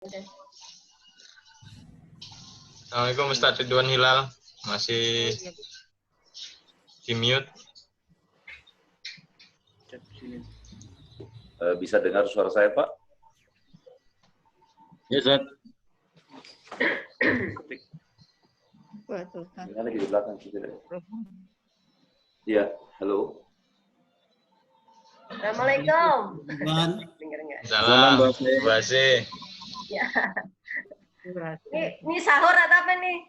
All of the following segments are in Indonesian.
Assalamualaikum Ustaz Ridwan Hilal, masih di mute. Bisa dengar suara saya, Pak? Ya, Ustaz. Ini lagi di belakang. Iya, halo. Assalamualaikum. Salam, Bu Asih. Ya. Ini sahur atau apa nih?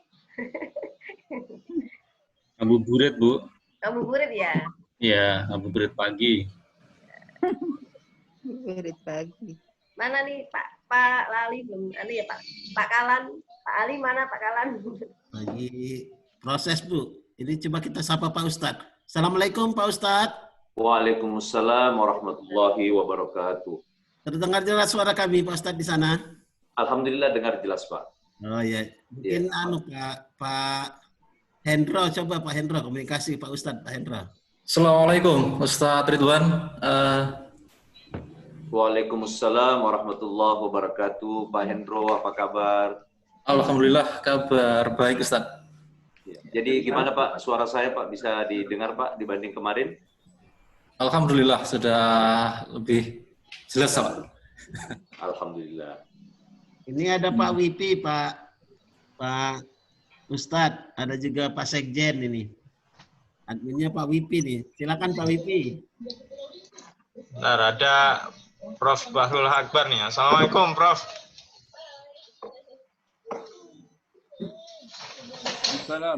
Ngabuburit, Bu. Ngabuburit ya? Iya, ngabuburit pagi. Ngabuburit pagi. Mana nih Pak Lali belum? Ada ya Pak Kalan. Pak Ali mana Pak Kalan? Lagi proses, Bu. Ini coba kita sapa Pak Ustadz. Assalamualaikum Pak Ustadz. Waalaikumsalam warahmatullahi wabarakatuh. Terdengar jelas suara kami Pak Ustadz di sana? Alhamdulillah dengar jelas, Pak. Oh ya, mungkin Pak Hendro, coba Pak Hendro komunikasi Pak Ustadz, Pak Hendro. Assalamualaikum Ustadz Ridwan. Waalaikumsalam warahmatullahi wabarakatuh. Pak Hendro, apa kabar? Alhamdulillah kabar baik Ustadz. Jadi gimana Pak, suara saya Pak bisa didengar Pak dibanding kemarin? Alhamdulillah sudah lebih jelas Pak. Alhamdulillah. Ini ada Pak Wipi, Pak Ustadz, ada juga Pak Sekjen ini. Adminnya Pak Wipi nih. Silakan Pak Wipi. Nah, ada Prof. Bahrul Akbar nih. Assalamualaikum, Prof. Salam.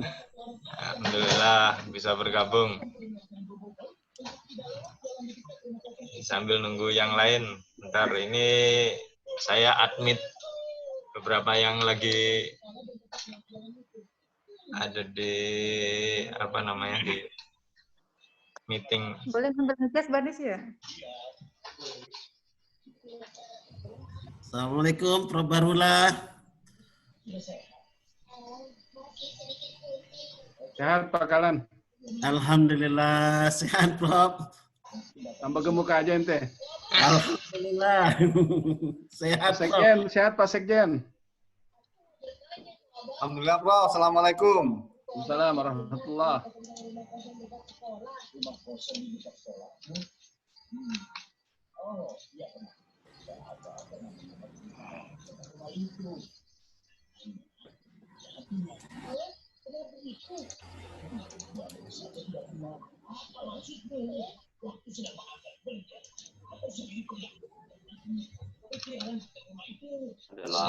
Alhamdulillah bisa bergabung. Sambil nunggu yang lain. Bentar, ini saya admit beberapa yang lagi ada di di meeting. Boleh sambil ngegas Banis ya? Assalamualaikum Prof. Barula. Sehat Pak Kalan. Alhamdulillah sehat Prof. Tambah gemuk aja ente. Alhamdulillah sehat Prof. Sekjen, sehat Pak Sekjen. Alhamdulillah Prof. Assalamualaikum. Waalaikumsalam warahmatullah.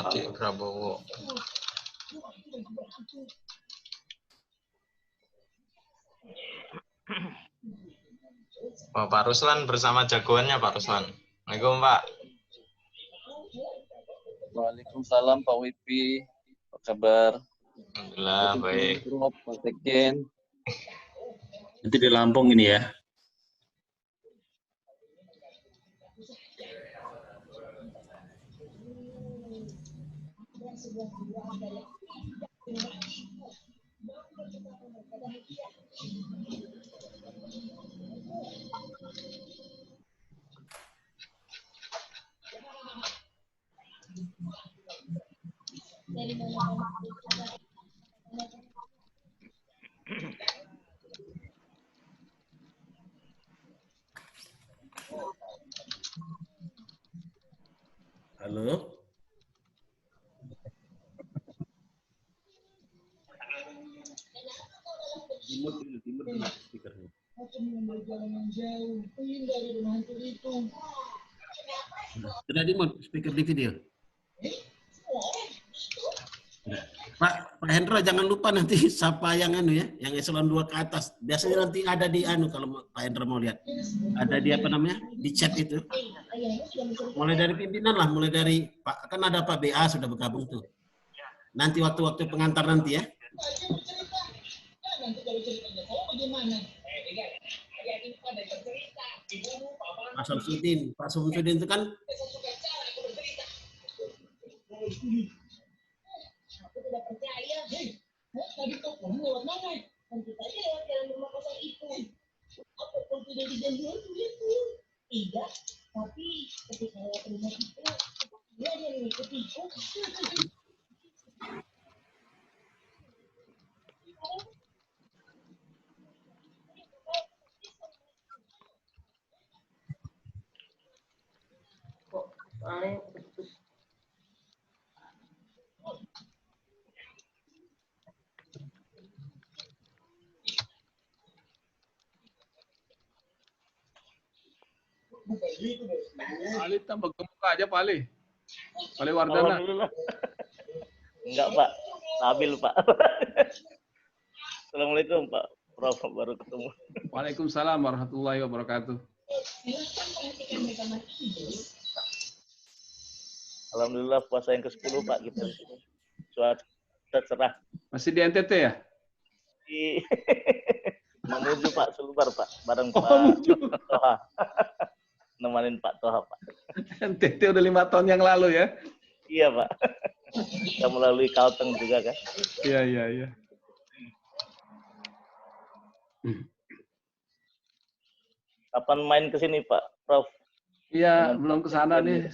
Sidik Prabowo. Oh, Pak Ruslan bersama jagoannya Pak Ruslan. Assalamualaikum Pak. Waalaikumsalam Pak Wipi. Apa kabar? Alhamdulillah baik. Pak Sekjen. Itu di Lampung ini ya. Halo. Sudah di-mute speaker di video. Pak Hendro jangan lupa nanti sapa yang yang eselon 2 ke atas. Biasanya nanti ada di kalau Pak Hendro mau lihat. Ada di di chat itu. Mulai dari pimpinan lah, mulai dari Pak, kan ada Pak BA sudah bergabung tuh. Nanti waktu-waktu pengantar nanti ya. Pak Samsudin itu kan aku tidak percaya. Tadi teleponnya lewat mana? Tentu saja lewat jalan rumah kosong itu. Apa kau tidak diganggu itu? Tidak. Tapi ketika lewat rumah itu, dia saja mengikuti Kok soalnya putus. Ali tambah gemuk aja Pak Ali. Pak Ali Wardana. Alhamdulillah. Enggak, Pak. Stabil, Pak. Assalamualaikum, Pak. Prof, baru ketemu. Waalaikumsalam warahmatullahi wabarakatuh. Alhamdulillah puasa yang ke-10, Pak, kita di sini. Cuaca cerah. Masih di NTT ya? Di Mamuju, Pak, Sulbar, Pak. Bareng Oh, Pak Mamuju. Toha. Nemanin Pak Toha, Pak. NTT udah 5 tahun yang lalu ya? Iya, Pak. Kita melalui Kalteng juga, kan? Iya, iya, iya. Kapan main ke sini, Pak? Prof? Iya, belum ke sana nih.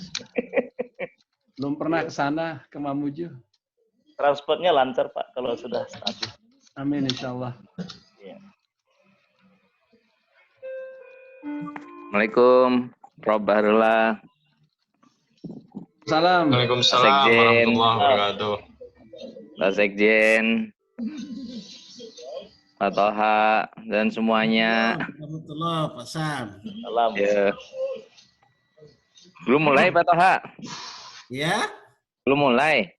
Belum pernah ke sana, ke Mamuju. Transportnya lancar, Pak, kalau sudah stabil. Amin, insya Allah. Iya. Assalamualaikum, Prof. Bahrullah. Salam. Waalaikumsalam Sekjen. warahmatullahi wabarakatuh. Pak Sekjen, Pak Toha, dan semuanya. Warahmatullah, Pak Sam. Salam. Ya. Belum mulai, Pak Toha? Ya, Belum mulai?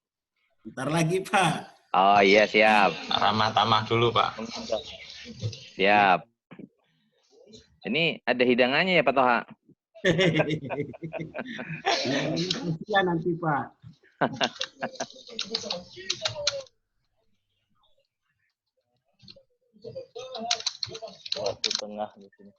bentar lagi, Pak. Oh iya, siap. Ramah tamah dulu, Pak. Siap. Ini ada hidangannya ya, Pak Toha? Ya, nanti, Pak. Waktu tengah di sini.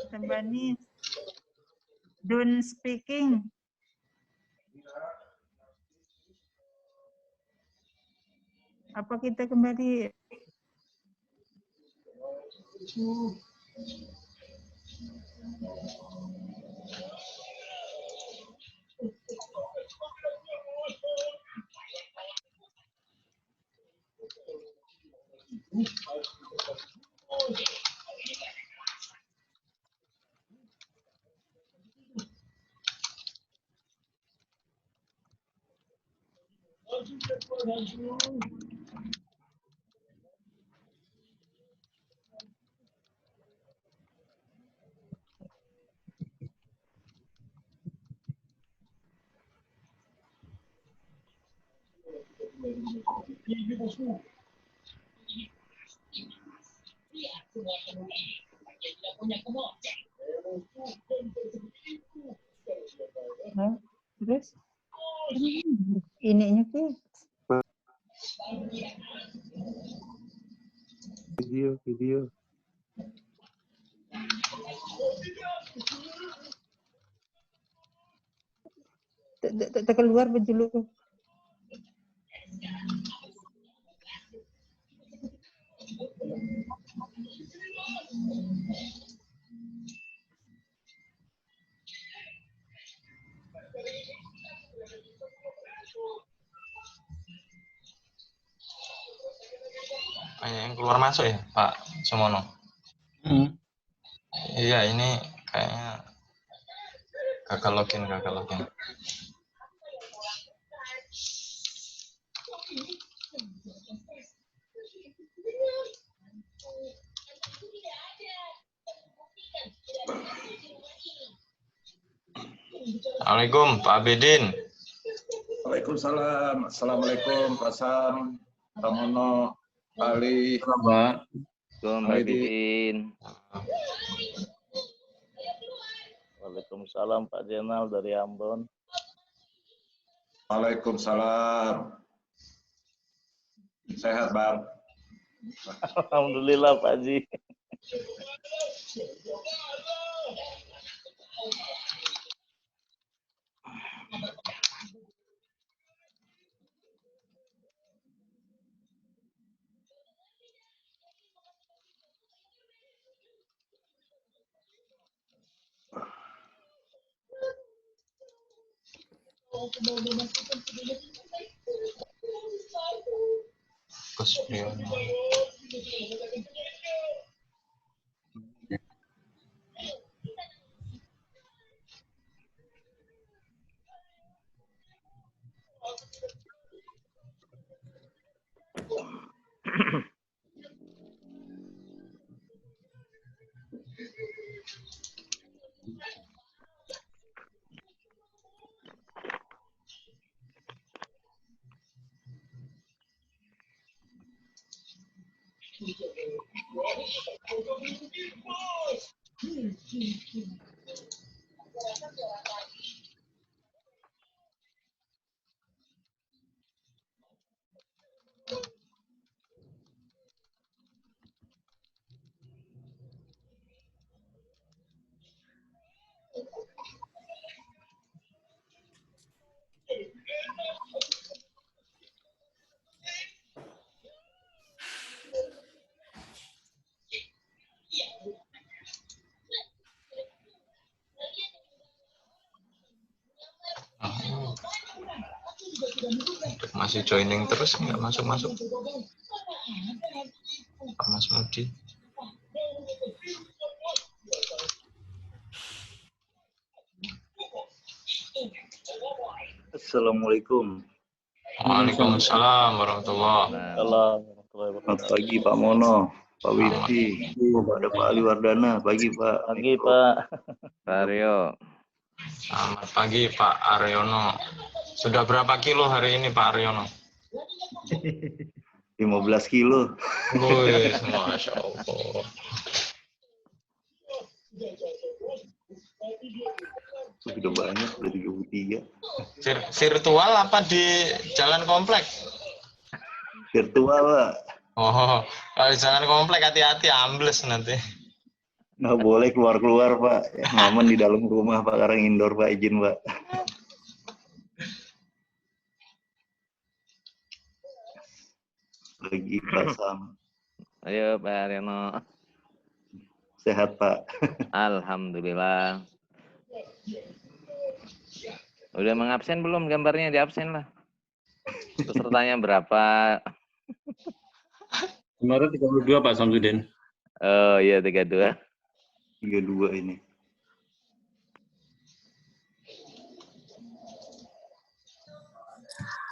Kembali. Don't speaking. Apa kita kembali? Hah? Terus? Ininya ke? Video. Keluar baju. Banyak yang keluar masuk ya, Pak Sumono? Iya, ini kayaknya gagal login. Assalamualaikum Pak Abidin. Waalaikumsalam. Assalamualaikum Pak Sam, Pak Mono, Pak Ali. Pak. Pak Abidin. Waalaikumsalam Pak Jenal dari Ambon. Waalaikumsalam. Sehat Bang. Alhamdulillah Pak Haji. Masih joining terus, nggak masuk-masuk. Pak Mas Mudi. Assalamualaikum. Waalaikumsalam warahmatullahi Selamat pagi Pak Mono, Pak Widi, ada Pak Ali Wardana. Pagi Pak. Pagi Pak. Pak Aryo. Selamat pagi Pak Aryono. Sudah berapa kilo hari ini Pak Aryono? 15 kilo. Wih, Masya Allah. Sudah banyak, udah 33. Virtual apa di jalan komplek? Virtual Pak. Oh, kalau di jalan komplek hati-hati ambles nanti. Nggak boleh keluar-keluar Pak. Aman di dalam rumah Pak, sekarang indoor Pak, izin Pak. Pagi Pak Sam. Ayo Pak Aryono. Sehat Pak. Alhamdulillah. Udah mengabsen belum gambarnya? Di absen lah. Pesertanya berapa? Kemarin 32 Pak Samsudin. Oh iya 32. 32 ini.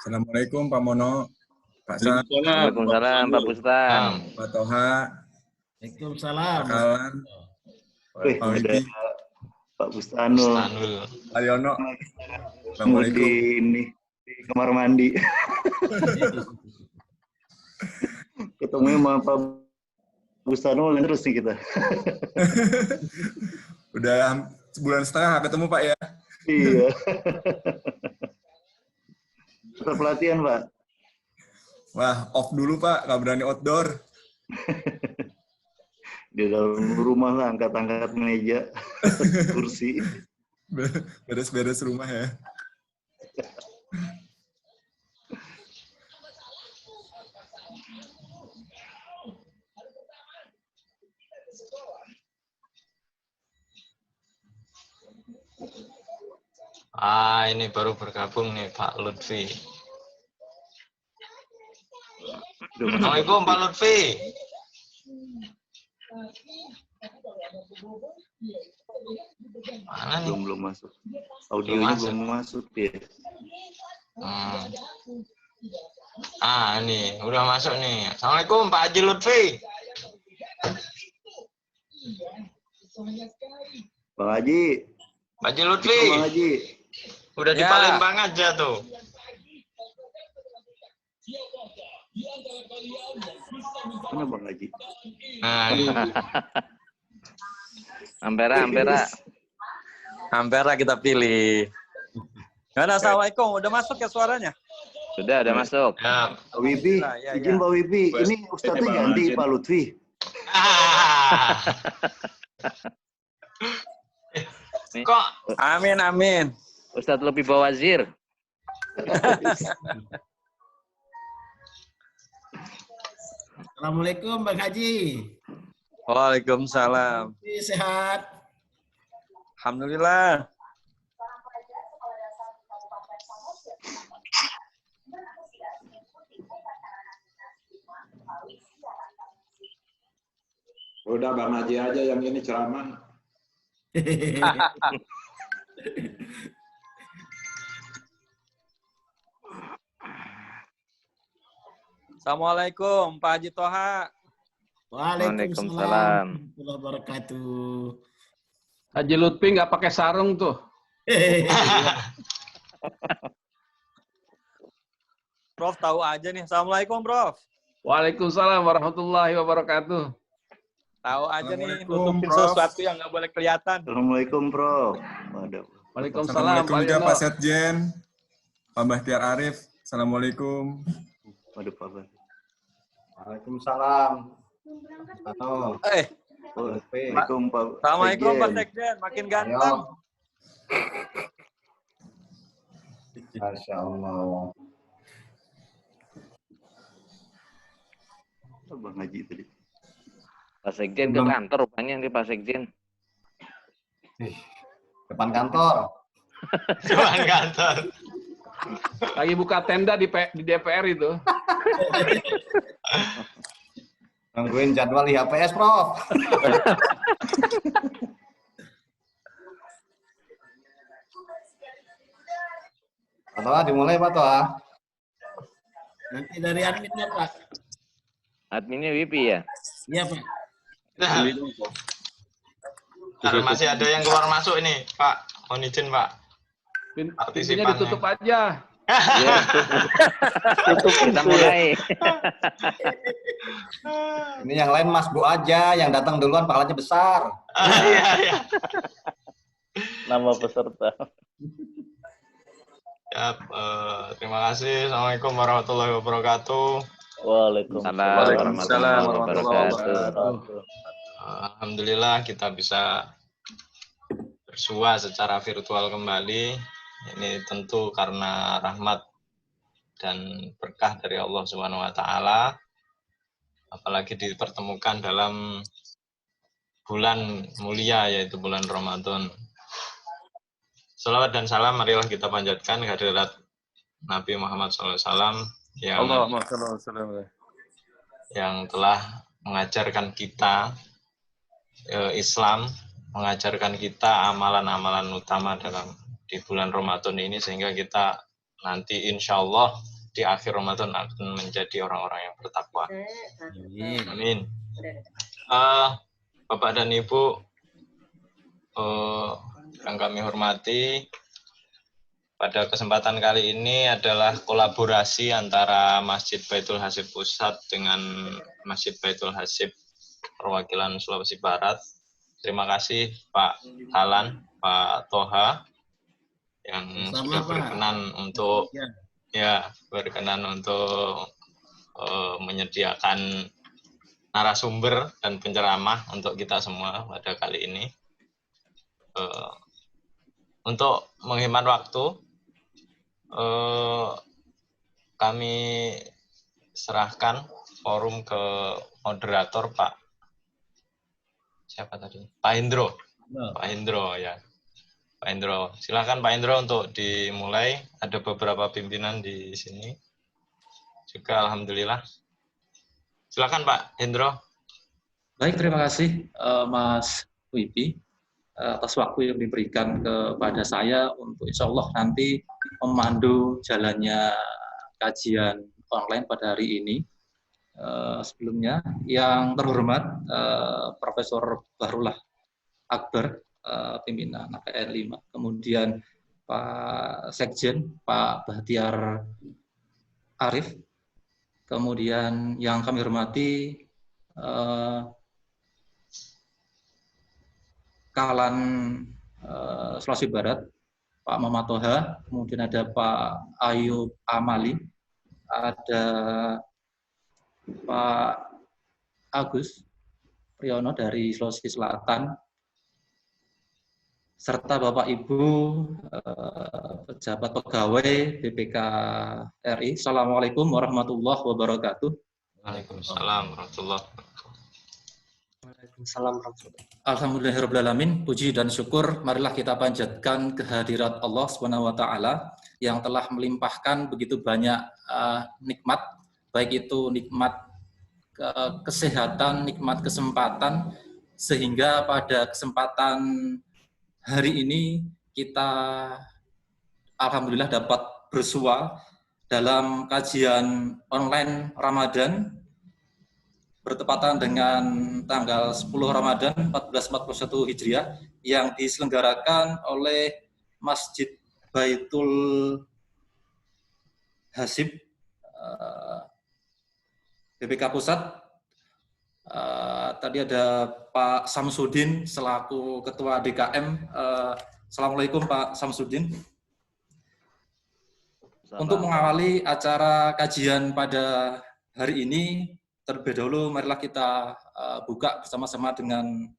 Assalamualaikum Pak Mono. Pak Sam. Waalaikumsalam Pak Bustam. Pak Toha. Waalaikumsalam. Pak Kalan. Pak Widi. Pak Bustanul. Pak Yono. Assalamualaikum. Di kamar mandi. Ketemu sama Pak Bustanul terus sih kita. Udah sebulan setengah nggak ketemu Pak ya? Iya. Tetap pelatihan Pak. Wah, off dulu Pak, nggak berani outdoor. Di dalam rumah lah, angkat-angkat meja, kursi. Beres-beres rumah ya. Ah, ini baru bergabung nih Pak Lutfi. Assalamualaikum Pak Lutfi. Mana nih? Belum masuk. Audionya belum masuk ya. Ah, ini udah masuk nih. Assalamualaikum Pak Haji Lutfi. Pak Haji. Haji Lutfi. Bang Haji. Udah di Palembang aja tuh. Mana Bang Haji? Nah, Ampera kita pilih. Gimana, Assalamualaikum. Udah masuk ya suaranya? Sudah masuk. ya. Pak Wibi, izin Pak Wibi. Ini Ustadznya ganti Pak Lutfi. Kok? Amin. Ustadz lebih Bawazir. Assalamualaikum Bang Haji. Waalaikumsalam. Sehat. Alhamdulillah. Udah Bang Haji aja yang ini ceramah. Assalamualaikum Pak Haji Toha. Waalaikumsalam warahmatullahi wabarakatuh. Haji Lutfi nggak pakai sarung tuh. Prof tahu aja nih. Assalamualaikum Prof. Waalaikumsalam warahmatullahi wabarakatuh. Tahu aja nih, nutupin sesuatu yang nggak boleh kelihatan. Assalamualaikum Prof. Waduh. Waalaikumsalam Assalamualaikum juga Pak Setjen, Pak Bahtiar Arif. Assalamualaikum. Waduh Pak Bahtiar. Waalaikumsalam. Waalaikumsalam Pak. Assalamualaikum Pak Sekjen, makin ganteng. Masya Allah. Bang Haji tadi. Pak Sekjen ke kantor rupanya nih Pak Sekjen. Depan kantor. Depan kantor. Lagi buka tenda di DPR itu. Nungguin jadwal IHPS, Prof. Pak Toha, dimulai Pak Toha. Nanti dari adminnya Pak. Adminnya Wipi ya? Iya Pak. Nah, masih ada yang keluar masuk ini, Pak. Mohon izin, Pak. Pintunya ditutup aja. Tutup kita mulai. Ini yang lain Mas Bu aja, yang datang duluan pahalanya besar. Iya. Nama peserta. Ya, terima kasih. Assalamualaikum warahmatullahi wabarakatuh. Waalaikumsalam warahmatullahi wabarakatuh. Alhamdulillah kita bisa bersua secara virtual kembali. Ini tentu karena rahmat dan berkah dari Allah Subhanahu wa taala. Apalagi dipertemukan dalam bulan mulia yaitu bulan Ramadan. Salawat dan salam marilah kita panjatkan kehadirat Nabi Muhammad SAW yang telah mengajarkan kita Islam, mengajarkan kita amalan-amalan utama di bulan Ramadan ini sehingga kita nanti insya Allah di akhir Ramadan akan menjadi orang-orang yang bertakwa. Amin. Bapak dan Ibu yang kami hormati, pada kesempatan kali ini adalah kolaborasi antara Masjid Baitul Hasib Pusat dengan Masjid Baitul Hasib Perwakilan Sulawesi Barat. Terima kasih Pak Halan, Pak Toha yang sudah berkenan untuk menyediakan narasumber dan penceramah untuk kita semua pada kali ini. Untuk menghemat waktu, kami serahkan forum ke moderator Pak siapa tadi? Pak Hendro. Pak Hendro ya. Pak Hendro, silakan Pak Hendro untuk dimulai. Ada beberapa pimpinan di sini juga, alhamdulillah. Silakan Pak Hendro. Baik, terima kasih Mas Wibi atas waktu yang diberikan kepada saya untuk insya Allah nanti memandu jalannya kajian online pada hari ini. Sebelumnya, yang terhormat Profesor Bahrullah Akbar, pimpinan APN 5. Kemudian Pak Sekjen, Pak Bahtiar Arif. Kemudian yang kami hormati Kalan Sulawesi Barat, Pak Muhammad Toha, kemudian ada Pak Ayub Amali, ada Pak Agus Priyono dari Sulawesi Selatan, serta Bapak Ibu pejabat pegawai BPK RI. Assalamualaikum warahmatullahi wabarakatuh. Waalaikumsalam warahmatullahi wabarakatuh. Waalaikumsalam warahmatullahi wabarakatuh. Alhamdulillahirrabbilalamin, puji dan syukur marilah kita panjatkan kehadirat Allah SWT yang telah melimpahkan begitu banyak nikmat, baik itu nikmat kesehatan, nikmat kesempatan, sehingga pada kesempatan hari ini kita alhamdulillah dapat bersua dalam kajian online Ramadan bertepatan dengan tanggal 10 Ramadan 1441 Hijriah yang diselenggarakan oleh Masjid Baitul Hasib BPK Pusat. Tadi ada Pak Samsudin selaku Ketua DKM. Assalamualaikum Pak Samsudin. Untuk mengawali acara kajian pada hari ini, terlebih dahulu marilah kita buka bersama-sama dengan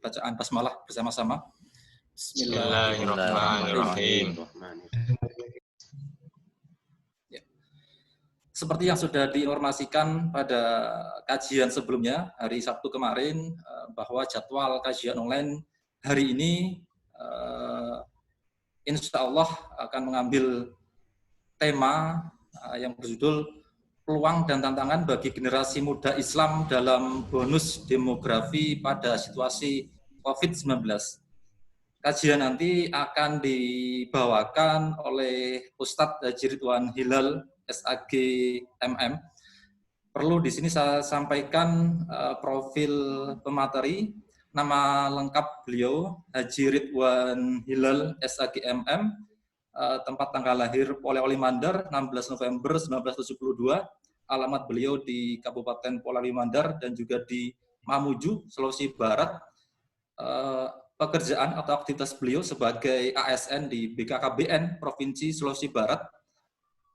bacaan basmalah bersama-sama. Bismillahirrahmanirrahim. Seperti yang sudah diinformasikan pada kajian sebelumnya, hari Sabtu kemarin, bahwa jadwal kajian online hari ini insya Allah akan mengambil tema yang berjudul Peluang dan Tantangan bagi Generasi Muda Islam dalam Bonus Demografi pada Situasi COVID-19. Kajian nanti akan dibawakan oleh Ustadz Haji Ridwan Hilal, SAG MM. Perlu di sini saya sampaikan profil pemateri, nama lengkap beliau Haji Ridwan Hilal, SAG MM, tempat tanggal lahir Polewali Mandar 16 November 1972, alamat beliau di Kabupaten Polewali Mandar dan juga di Mamuju, Sulawesi Barat. Pekerjaan atau aktivitas beliau sebagai ASN di BKKBN Provinsi Sulawesi Barat.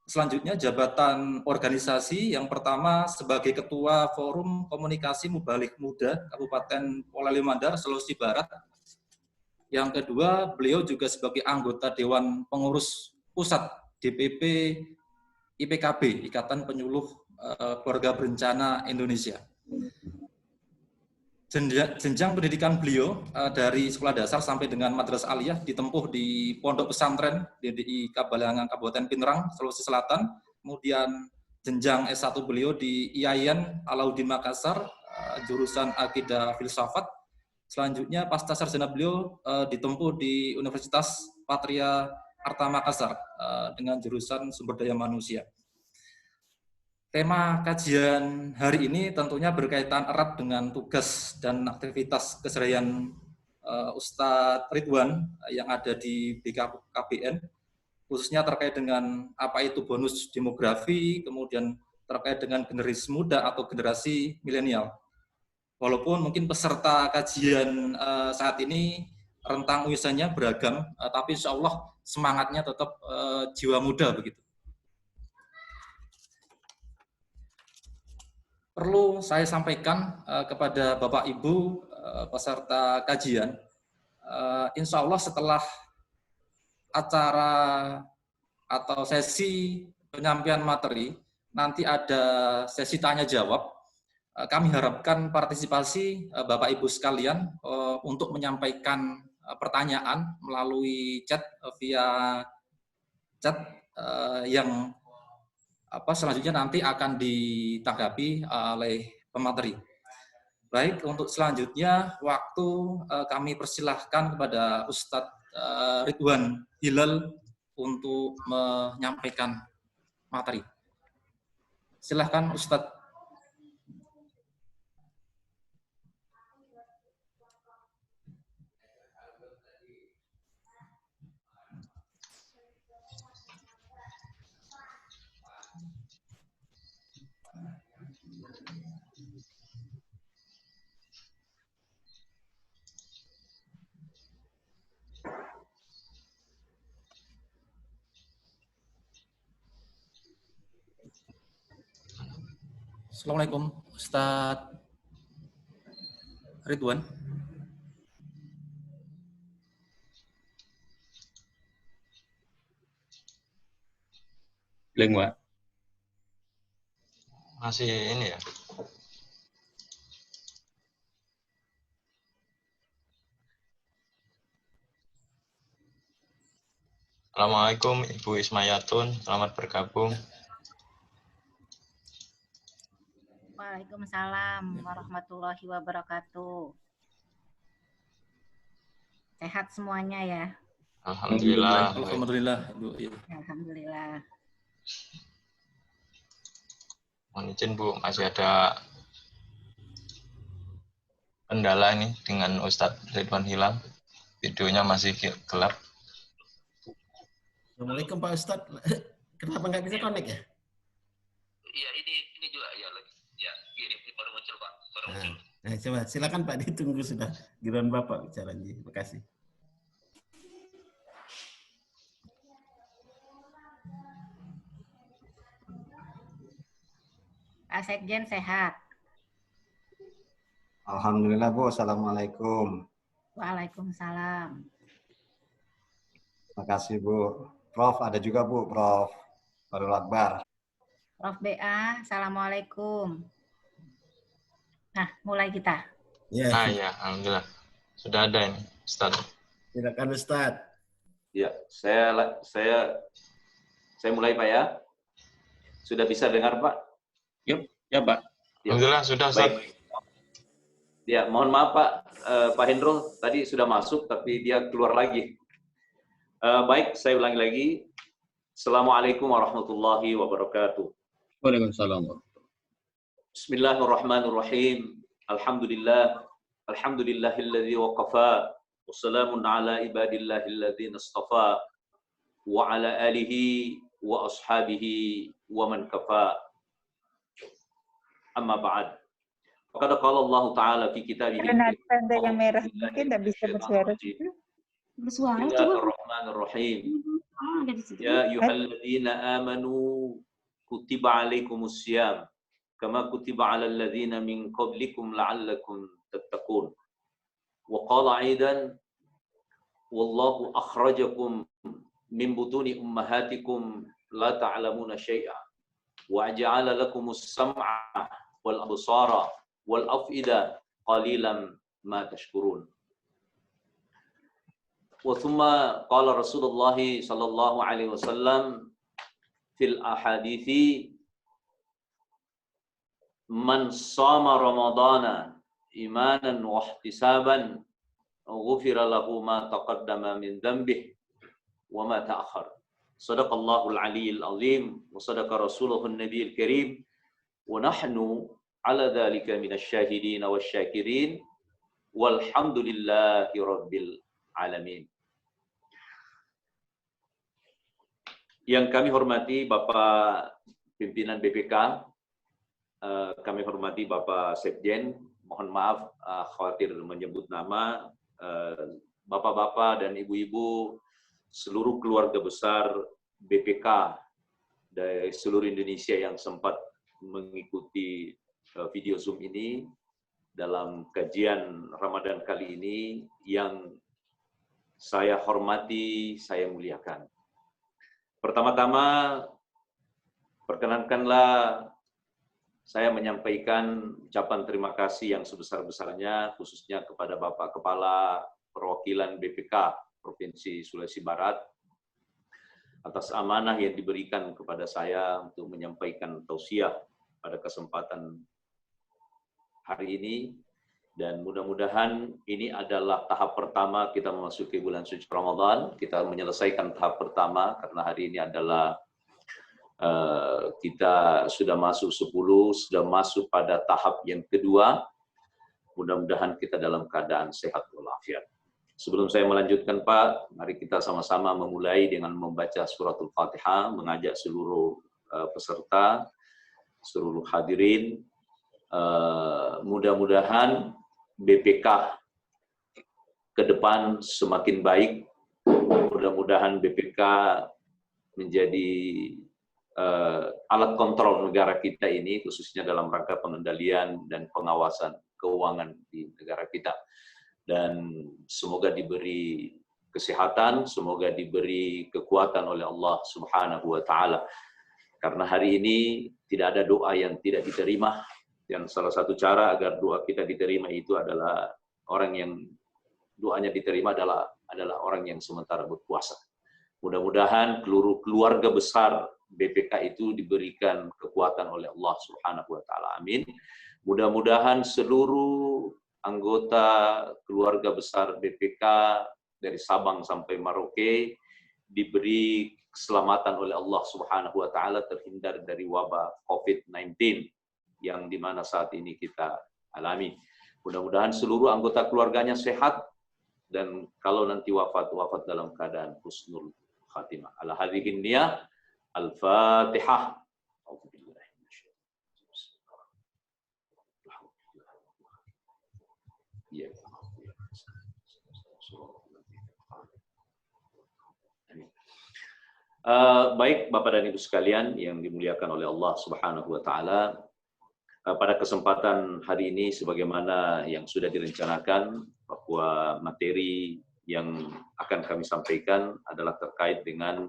Selanjutnya jabatan organisasi, yang pertama sebagai Ketua Forum Komunikasi Mubalik Muda Kabupaten Polewali Mandar, Sulawesi Barat. Yang kedua, beliau juga sebagai anggota Dewan Pengurus Pusat DPP IPKB, Ikatan Penyuluh Keluarga Berencana Indonesia. Jenjang pendidikan beliau dari sekolah dasar sampai dengan madrasah aliyah ditempuh di Pondok Pesantren DDI Kabalangan Kabupaten Pinerang, Sulawesi Selatan. Kemudian jenjang S1 beliau di IAIN Alauddin Makassar, jurusan Akidah Filsafat. Selanjutnya pasca sarjana beliau ditempuh di Universitas Patria Arta Makassar dengan jurusan Sumber Daya Manusia. Tema kajian hari ini tentunya berkaitan erat dengan tugas dan aktivitas keseharian Ustadz Ridwan yang ada di BKKBN, khususnya terkait dengan apa itu bonus demografi, kemudian terkait dengan generasi muda atau generasi milenial. Walaupun mungkin peserta kajian saat ini rentang usianya beragam, tapi insya Allah semangatnya tetap jiwa muda begitu. Perlu saya sampaikan kepada Bapak Ibu peserta kajian, insya Allah setelah acara atau sesi penyampaian materi, nanti ada sesi tanya jawab. Kami harapkan partisipasi Bapak Ibu sekalian untuk menyampaikan pertanyaan melalui chat via chat yang selanjutnya nanti akan ditanggapi oleh pemateri. Baik, untuk selanjutnya waktu kami persilahkan kepada Ustadz Ridwan Hilal untuk menyampaikan materi. Silahkan Ustadz. Assalamualaikum, Ustadz Ridwan. Blank, Pak. Masih ini ya. Assalamualaikum Ibu Ismayatun, selamat bergabung. Waalaikumsalam warahmatullahi wabarakatuh. Sehat semuanya ya? Alhamdulillah. Alhamdulillah, Bu. Alhamdulillah. Mohon izin Bu, masih ada kendala ini dengan Ustadz Ridwan Hilang. Videonya masih gelap. Assalamualaikum Pak Ustadz. Kenapa nggak bisa connect ya? Iya, ini juga ya lagi. Ya, ini baru muncul Pak. Baru muncul. Nah, coba silakan Pak, ditunggu sudah giliran Bapak bicaranya. Terima kasih. Pak Sekjen sehat? Alhamdulillah Bu, Assalamualaikum. Waalaikumsalam. Terima kasih Bu. Prof, ada juga Bu, Prof. Farul Akbar. Prof BA, Assalamualaikum. Nah, mulai kita. Ya. Ya, alhamdulillah. Sudah ada ini, Ustaz. Silakan Ustaz. Ya, saya mulai Pak ya. Sudah bisa dengar Pak? Yuk, ya Pak. Alhamdulillah sudah Ustaz. Baik. Ya, mohon maaf Pak, Pak Hendro tadi sudah masuk tapi dia keluar lagi. Baik, saya ulangi lagi. Assalamualaikum warahmatullahi wabarakatuh. Waalaikumsalam. Bismillahirrahmanirrahim. Alhamdulillahilladzi waqafa. Wassalamun ala ibadillahilladzina istafa. Wa ala alihi wa ashabihi wa man kafa. Amma ba'd. Faqad qala Allah Ta'ala fi kitabih. Karena tanda yang merah mungkin tidak bisa bersuara. Bersuara coba. Bismillahirrahmanirrahim. Ya ayyuhalladzina amanu kutiba alaikumus syiyam kama kutiba alal ladzina min qablikum la'allakum tattaqun. Wa qala aidan wallahu akhrajakum min butuni ummahatikum la ta'lamuna syai'a wa ja'ala lakumus sam'a wal absara wal af'ida qalilan ma tashkurun. وثم قال رسول الله صلى الله عليه وسلم في الأحاديث من صام رمضان إيمانا واحتسابا غفر له ما تقدم من ذنبه وما تأخر صدق الله العلي العظيم وصدق رسوله النبي الكريم ونحن على ذلك من الشاهدين والشاكرين والحمد لله رب العالمين. Yang kami hormati Bapak Pimpinan BPK, kami hormati Bapak Sekjen, mohon maaf khawatir menyebut nama, Bapak-bapak dan Ibu-ibu, seluruh keluarga besar BPK dari seluruh Indonesia yang sempat mengikuti video Zoom ini dalam kajian Ramadan kali ini yang saya hormati, saya muliakan. Pertama-tama, perkenankanlah saya menyampaikan ucapan terima kasih yang sebesar-besarnya, khususnya kepada Bapak Kepala Perwakilan BPK Provinsi Sulawesi Barat, atas amanah yang diberikan kepada saya untuk menyampaikan tausiah pada kesempatan hari ini. Dan mudah-mudahan ini adalah tahap pertama kita memasuki bulan suci Ramadan. Kita menyelesaikan tahap pertama karena hari ini adalah kita sudah masuk 10, sudah masuk pada tahap yang kedua. Mudah-mudahan kita dalam keadaan sehat walafiat. Sebelum saya melanjutkan Pak, mari kita sama-sama memulai dengan membaca suratul Fatihah, mengajak seluruh peserta, seluruh hadirin, mudah-mudahan BPK ke depan semakin baik. Mudah-mudahan BPK menjadi alat kontrol negara kita ini, khususnya dalam rangka pengendalian dan pengawasan keuangan di negara kita. Dan semoga diberi kesehatan, semoga diberi kekuatan oleh Allah Subhanahu wa Ta'ala. Karena hari ini tidak ada doa yang tidak diterima, dan salah satu cara agar doa kita diterima itu adalah orang yang doanya diterima adalah orang yang sementara berpuasa. Mudah-mudahan seluruh keluarga besar BPK itu diberikan kekuatan oleh Allah Subhanahu wa Ta'ala. Amin. Mudah-mudahan seluruh anggota keluarga besar BPK dari Sabang sampai Merauke diberi keselamatan oleh Allah Subhanahu wa Ta'ala, terhindar dari wabah COVID-19 yang dimana saat ini kita alami. Mudah-mudahan seluruh anggota keluarganya sehat, dan kalau nanti wafat dalam keadaan husnul khatimah. Ala hadhihi niyah, al-Fatihah. Baik Bapak dan Ibu sekalian yang dimuliakan oleh Allah Subhanahu wa Ta'ala, pada kesempatan hari ini sebagaimana yang sudah direncanakan, bahwa materi yang akan kami sampaikan adalah terkait dengan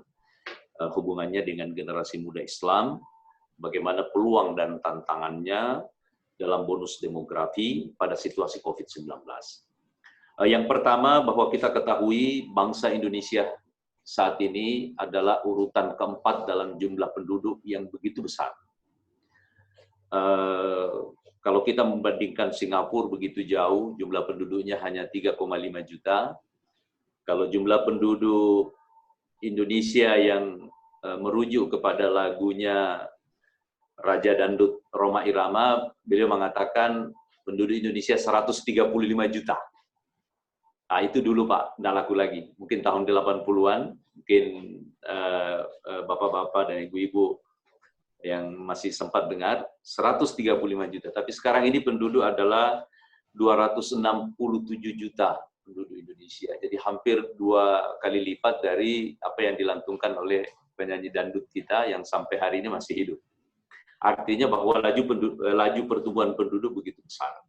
hubungannya dengan generasi muda Islam, bagaimana peluang dan tantangannya dalam bonus demografi pada situasi COVID-19. Yang pertama, bahwa kita ketahui bangsa Indonesia saat ini adalah urutan keempat dalam jumlah penduduk yang begitu besar. Kalau kita membandingkan Singapura begitu jauh, jumlah penduduknya hanya 3,5 juta. Kalau jumlah penduduk Indonesia yang merujuk kepada lagunya Raja Dangdut Rhoma Irama, beliau mengatakan penduduk Indonesia 135 juta. Nah, itu dulu Pak, nggak laku lagi. Mungkin tahun 80-an, mungkin bapak-bapak dan ibu-ibu yang masih sempat dengar, 135 juta. Tapi sekarang ini penduduk adalah 267 juta penduduk Indonesia. Jadi hampir 2 kali lipat dari apa yang dilantungkan oleh penyanyi dangdut kita yang sampai hari ini masih hidup. Artinya bahwa laju pertumbuhan penduduk begitu besar.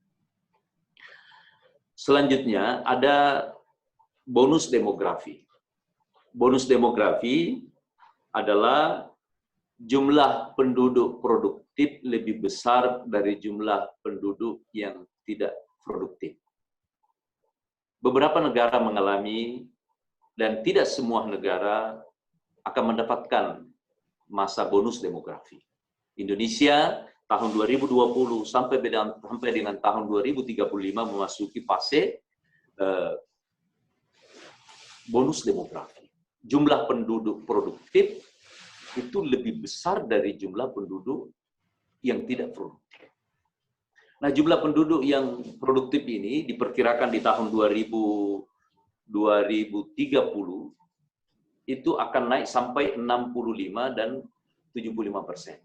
Selanjutnya ada bonus demografi. Bonus demografi adalah jumlah penduduk produktif lebih besar dari jumlah penduduk yang tidak produktif. Beberapa negara mengalami, dan tidak semua negara akan mendapatkan masa bonus demografi. Indonesia tahun 2020 sampai dengan tahun 2035 memasuki fase bonus demografi. Jumlah penduduk produktif itu lebih besar dari jumlah penduduk yang tidak produktif. Nah, jumlah penduduk yang produktif ini diperkirakan di tahun 2030 itu akan naik sampai 65 dan 75%.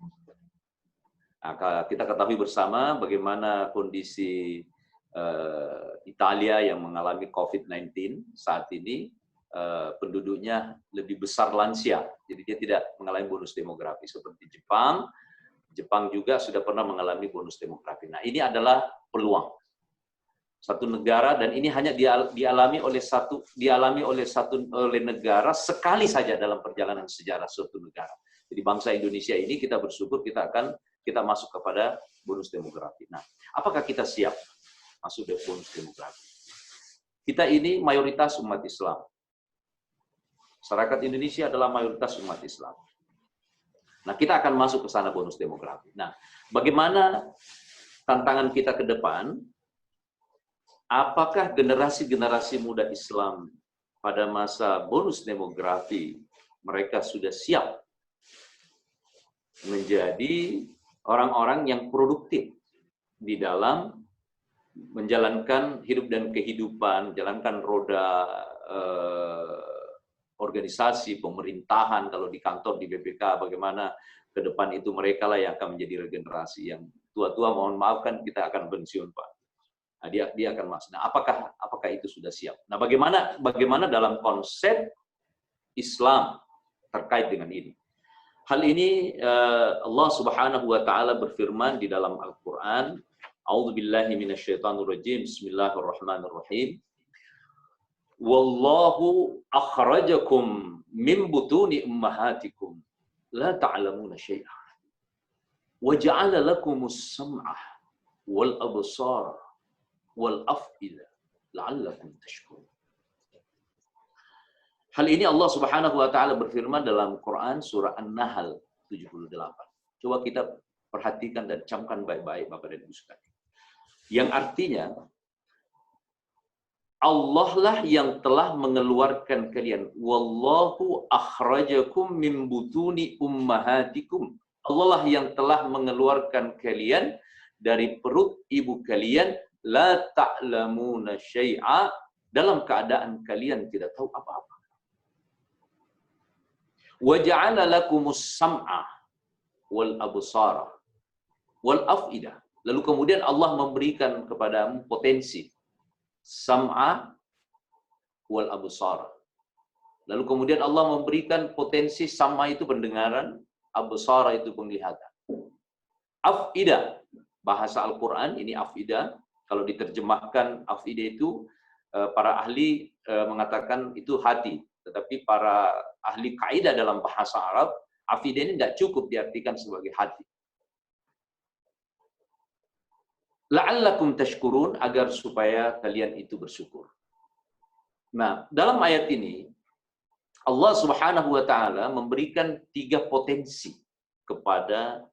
Nah, kita ketahui bersama bagaimana kondisi Italia yang mengalami COVID-19 saat ini, penduduknya lebih besar lansia, jadi dia tidak mengalami bonus demografi seperti Jepang. Jepang juga sudah pernah mengalami bonus demografi. Nah, ini adalah peluang satu negara, dan ini hanya dialami oleh negara sekali saja dalam perjalanan sejarah suatu negara. Jadi bangsa Indonesia ini kita bersyukur kita masuk kepada bonus demografi. Nah, apakah kita siap masuk ke bonus demografi? Kita ini mayoritas umat Islam. Masyarakat Indonesia adalah mayoritas umat Islam. Nah, kita akan masuk ke sana bonus demografi. Nah, bagaimana tantangan kita ke depan? Apakah generasi-generasi muda Islam pada masa bonus demografi mereka sudah siap menjadi orang-orang yang produktif di dalam menjalankan hidup dan kehidupan, menjalankan roda organisasi, pemerintahan, kalau di kantor, di BPK, bagaimana ke depan itu mereka lah yang akan menjadi regenerasi. Yang tua-tua, mohon maaf kan kita akan pensiun, Pak. Nah, dia akan masuk. Nah, apakah itu sudah siap? Nah, bagaimana dalam konsep Islam terkait dengan ini? Hal ini Allah Subhanahu wa taala berfirman di dalam Al-Qur'an, A'udzubillahi minasyaitonirrajim. Bismillahirrahmanirrahim. Wallahu akhrajakum min butuni ummahatikum la ta'lamuna syai'a wa ja'ala lakumus sam'a wal absara wal af'ida la'allakum tashkurun. Hal ini Allah Subhanahu wa taala berfirman dalam Quran surah An-Nahl 78. Coba kita perhatikan dan camkan baik-baik Bapak dan Ibu sekalian. Yang artinya Allah lah yang telah mengeluarkan kalian. Wallahu akhrajakum min butuni ummahatikum. Allah lah yang telah mengeluarkan kalian dari perut ibu kalian, la ta'lamuna syai'a, dalam keadaan kalian tidak tahu apa-apa. Wa ja'ala lakumus sam'a wal absara wal af'idah. Lalu kemudian Allah memberikan kepadamu potensi sam'a wal absara. Lalu kemudian Allah memberikan potensi sam'a itu pendengaran, absara itu penglihatan. Af'idah, bahasa Al-Qur'an ini af'idah, kalau diterjemahkan af'idah itu para ahli mengatakan itu hati, tetapi para ahli kaidah dalam bahasa Arab, afidah ini tidak cukup diartikan sebagai hati. La'allakum tashkurun, agar supaya kalian itu bersyukur. Nah, dalam ayat ini Allah Subhanahu wa taala memberikan 3 potensi kepada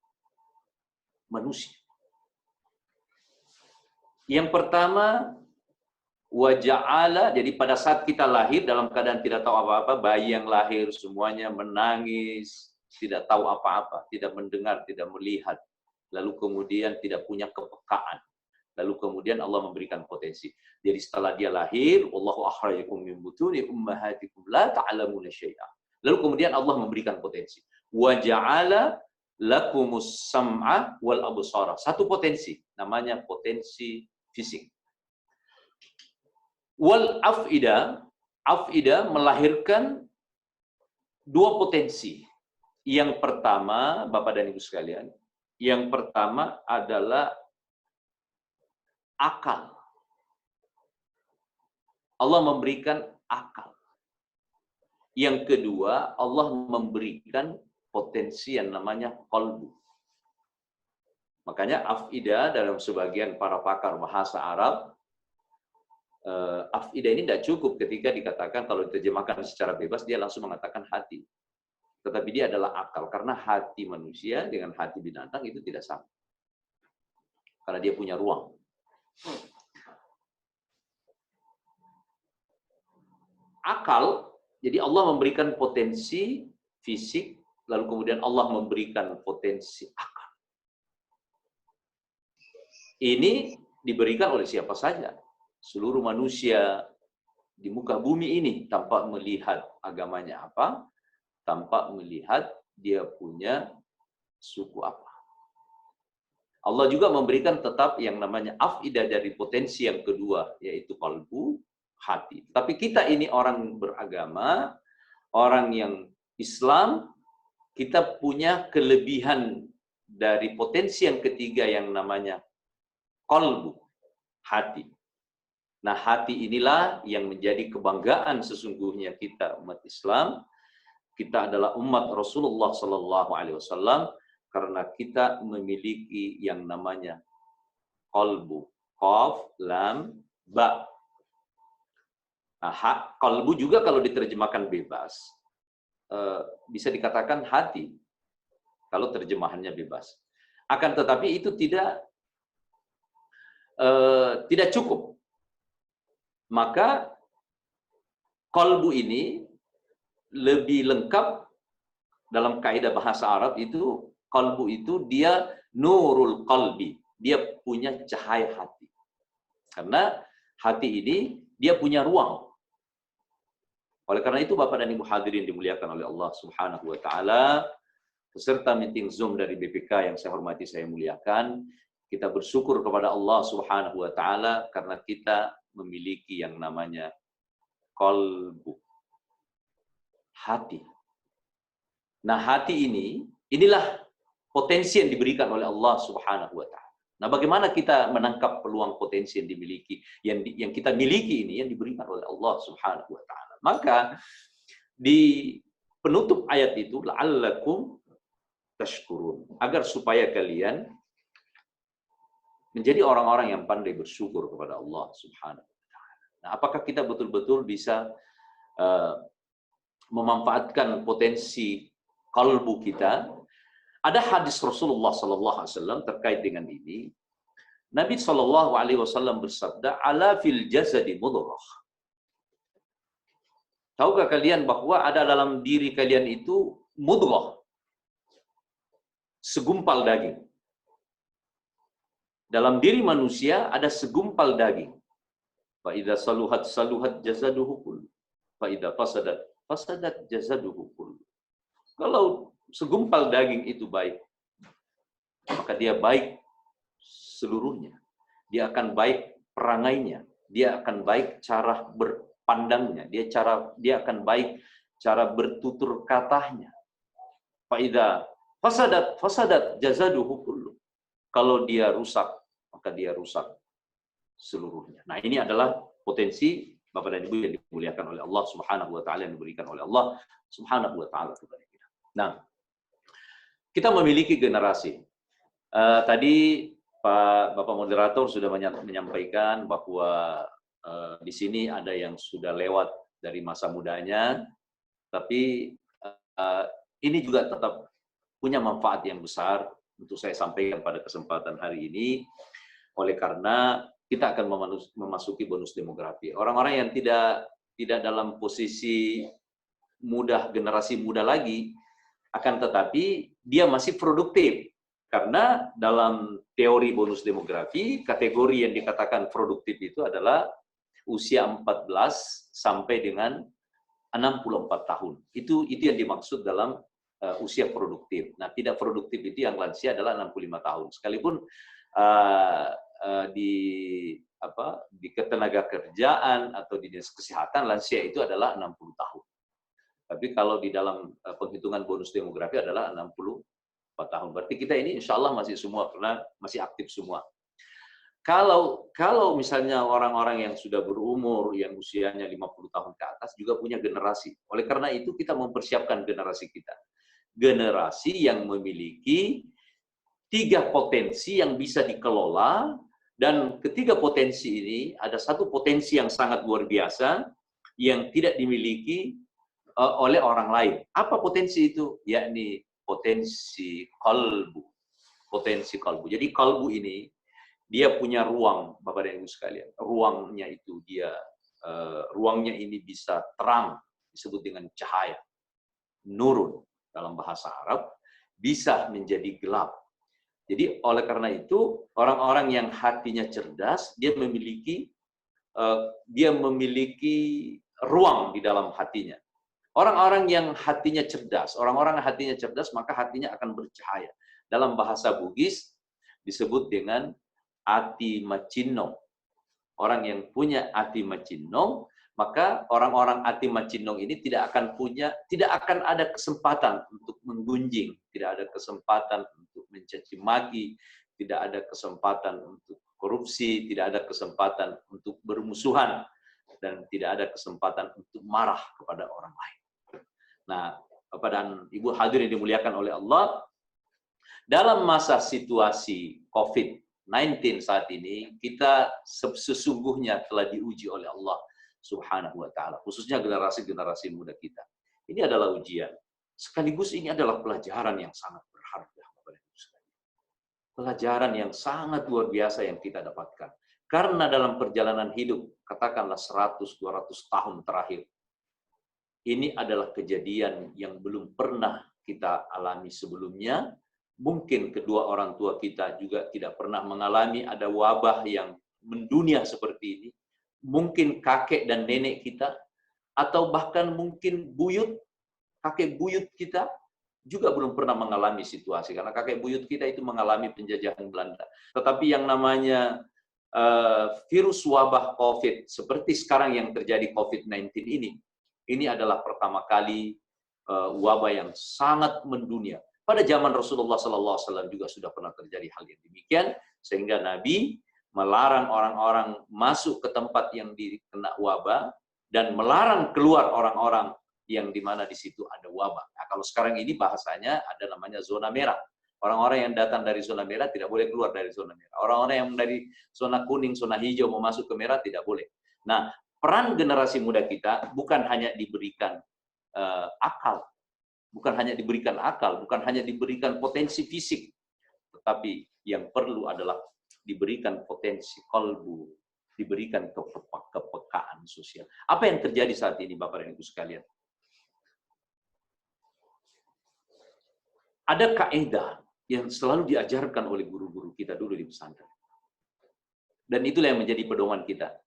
manusia. Yang pertama, wa ja'ala, jadi pada saat kita lahir dalam keadaan tidak tahu apa-apa, bayi yang lahir semuanya menangis, tidak tahu apa-apa, tidak mendengar, tidak melihat, lalu kemudian tidak punya kepekaan. Lalu kemudian Allah memberikan potensi. Jadi setelah dia lahir, Allahu akhrajakum min butuni ummahatikum la ta'lamuna syai'a. Lalu kemudian Allah memberikan potensi. Wa ja'ala lakumus sam'a wal absara. Satu potensi, namanya potensi fisik. Wal af'idah, af'idah melahirkan 2 potensi. Yang pertama, Bapak dan Ibu sekalian, yang pertama adalah akal. Allah memberikan akal. Yang kedua, Allah memberikan potensi yang namanya qalbu. Makanya af'idah dalam sebagian para pakar bahasa Arab, af'idah ini tidak cukup ketika dikatakan, kalau diterjemahkan secara bebas, dia langsung mengatakan hati. Tetapi dia adalah akal, karena hati manusia dengan hati binatang itu tidak sama. Karena dia punya ruang. Akal, jadi Allah memberikan potensi fisik, lalu kemudian Allah memberikan potensi akal. Ini diberikan oleh siapa saja. Seluruh manusia di muka bumi ini tanpa melihat agamanya apa, tanpa melihat dia punya suku apa. Allah juga memberikan tetap yang namanya af'idah dari potensi yang kedua, yaitu qalbu, hati. Tapi kita ini orang beragama, orang yang Islam, kita punya kelebihan dari potensi yang ketiga yang namanya qalbu, hati. Nah, hati inilah yang menjadi kebanggaan sesungguhnya kita umat Islam. Kita adalah umat Rasulullah Sallallahu Alaihi Wasallam karena kita memiliki yang namanya qalbu, qaf, lam, ba. Nah, qalbu juga kalau diterjemahkan bebas bisa dikatakan hati kalau terjemahannya bebas. Akan tetapi itu tidak cukup. Maka qalbu ini lebih lengkap dalam kaidah bahasa Arab itu, qalbu itu dia nurul qalbi, dia punya cahaya hati. Karena hati ini dia punya ruang. Oleh karena itu Bapak dan Ibu hadirin dimuliakan oleh Allah Subhanahu wa taala, peserta meeting Zoom dari BPK yang saya hormati, saya muliakan, kita bersyukur kepada Allah Subhanahu wa taala karena kita memiliki yang namanya qalbu, hati. Nah, hati ini, inilah potensi yang diberikan oleh Allah Subhanahu wa Ta'ala. Nah, bagaimana kita menangkap peluang potensi yang dimiliki, yang kita miliki ini, yang diberikan oleh Allah Subhanahu wa Ta'ala. Maka di penutup ayat itu, la'allakum tashkurun, agar supaya kalian menjadi orang-orang yang pandai bersyukur kepada Allah Subhanahu wa Ta'ala. Nah, apakah kita betul-betul bisa memanfaatkan potensi kalbu kita? Ada hadis Rasulullah SAW terkait dengan ini. Nabi SAW bersabda, "Ala fil jasadi mudghah." Tahukah kalian bahwa ada dalam diri kalian itu mudghah, segumpal daging. Dalam diri manusia ada segumpal daging. Fa idza saluhat saluhat jasaduhu kullu. Fa idza fasadat fasadat jasaduhu kullu. Kalau segumpal daging itu baik, maka dia baik seluruhnya. Dia akan baik perangainya, dia akan baik cara berpandangnya, dia akan baik cara bertutur katanya. Faida fasadat jazaduhu kullu. Kalau dia rusak, maka dia rusak seluruhnya. Nah, ini adalah potensi Bapak dan Ibu yang dimuliakan oleh Allah Subhanahu wa Ta'ala, yang diberikan oleh Allah Subhanahu wa Ta'ala kepada kita. Nah, kita memiliki generasi. Tadi Bapak Moderator sudah menyampaikan bahwa di sini ada yang sudah lewat dari masa mudanya, tapi ini juga tetap punya manfaat yang besar untuk saya sampaikan pada kesempatan hari ini, oleh karena kita akan memasuki bonus demografi. Orang-orang yang tidak dalam posisi muda, generasi muda lagi, akan tetapi dia masih produktif. Karena dalam teori bonus demografi, kategori yang dikatakan produktif itu adalah usia 14 sampai dengan 64 tahun. Itu yang dimaksud dalam usia produktif. Nah, tidak produktif itu yang lansia adalah 65 tahun. Sekalipun di ketenaga kerjaan atau di dinas kesehatan, lansia itu adalah 60 tahun. Tapi kalau di dalam penghitungan bonus demografi adalah 64 tahun. Berarti kita ini insya Allah masih semua, karena masih aktif semua. Kalau misalnya orang-orang yang sudah berumur, yang usianya 50 tahun ke atas, juga punya generasi. Oleh karena itu kita mempersiapkan generasi kita. Generasi yang memiliki 3 potensi yang bisa dikelola, dan ketiga potensi ini, ada satu potensi yang sangat luar biasa, yang tidak dimiliki oleh orang lain. Apa potensi itu? Yakni potensi kalbu. Potensi kalbu. Jadi kalbu ini, dia punya ruang, Bapak dan Ibu sekalian. Ruangnya itu ruangnya ini bisa terang, disebut dengan cahaya. Nurun dalam bahasa Arab, bisa menjadi gelap. Jadi oleh karena itu, orang-orang yang hatinya cerdas, dia memiliki ruang di dalam hatinya. Orang-orang yang hatinya cerdas, maka hatinya akan bercahaya. Dalam bahasa Bugis disebut dengan ati macinong. Orang yang punya ati macinong, maka orang-orang ati macinong ini tidak akan ada kesempatan untuk menggunjing, tidak ada kesempatan untuk mencaci maki, tidak ada kesempatan untuk korupsi, tidak ada kesempatan untuk bermusuhan, dan tidak ada kesempatan untuk marah kepada orang lain. Nah, Bapak dan Ibu hadirin yang dimuliakan oleh Allah, dalam masa situasi COVID-19 saat ini, kita sesungguhnya telah diuji oleh Allah Subhanahu wa Ta'ala, khususnya generasi-generasi muda kita. Ini adalah ujian. Sekaligus ini adalah pelajaran yang sangat berharga. Pelajaran yang sangat luar biasa yang kita dapatkan. Karena dalam perjalanan hidup, katakanlah 100-200 tahun terakhir, ini adalah kejadian yang belum pernah kita alami sebelumnya. Mungkin kedua orang tua kita juga tidak pernah mengalami ada wabah yang mendunia seperti ini. Mungkin kakek dan nenek kita, atau bahkan mungkin kakek buyut kita, juga belum pernah mengalami situasi. Karena kakek buyut kita itu mengalami penjajahan Belanda. Tetapi yang namanya virus wabah COVID, seperti sekarang yang terjadi COVID-19 ini adalah pertama kali wabah yang sangat mendunia. Pada zaman Rasulullah SAW juga sudah pernah terjadi hal yang demikian, sehingga Nabi melarang orang-orang masuk ke tempat yang dikena wabah dan melarang keluar orang-orang yang di mana di situ ada wabah. Nah, kalau sekarang ini bahasanya ada namanya zona merah. Orang-orang yang datang dari zona merah tidak boleh keluar dari zona merah. Orang-orang yang dari zona kuning, zona hijau mau masuk ke merah tidak boleh. Nah, peran generasi muda kita bukan hanya diberikan akal, bukan hanya diberikan potensi fisik, tetapi yang perlu adalah diberikan potensi kalbu, diberikan kepekaan sosial. Apa yang terjadi saat ini, Bapak dan Ibu sekalian? Ada kaidah yang selalu diajarkan oleh guru-guru kita dulu di pesantren. Dan itulah yang menjadi pedoman kita.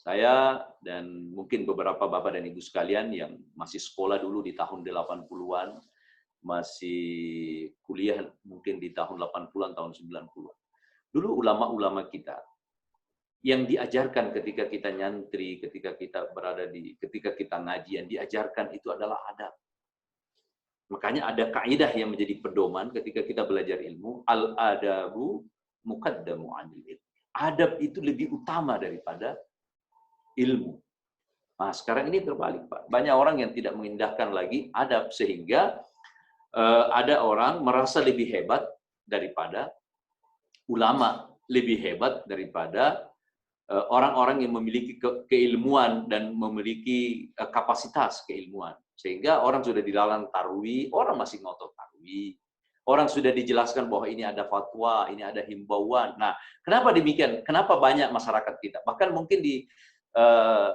Saya dan mungkin beberapa Bapak dan Ibu sekalian yang masih sekolah dulu di tahun 80-an, masih kuliah mungkin di tahun 80-an, tahun 90-an. Dulu ulama-ulama kita yang diajarkan ketika kita nyantri, ketika kita ngaji, yang diajarkan itu adalah adab. Makanya ada kaidah yang menjadi pedoman ketika kita belajar ilmu, al-adabu muqaddamu 'anil ilm. Adab itu lebih utama daripada ilmu. Nah, sekarang ini terbalik, Pak. Banyak orang yang tidak mengindahkan lagi adab, sehingga ada orang merasa lebih hebat daripada ulama, lebih hebat daripada orang-orang yang memiliki keilmuan dan memiliki kapasitas keilmuan. Sehingga orang sudah dilarang tarwi, orang masih ngotot tarwi. Orang sudah dijelaskan bahwa ini ada fatwa, ini ada himbauan. Nah, kenapa demikian? Kenapa banyak masyarakat kita? Bahkan mungkin di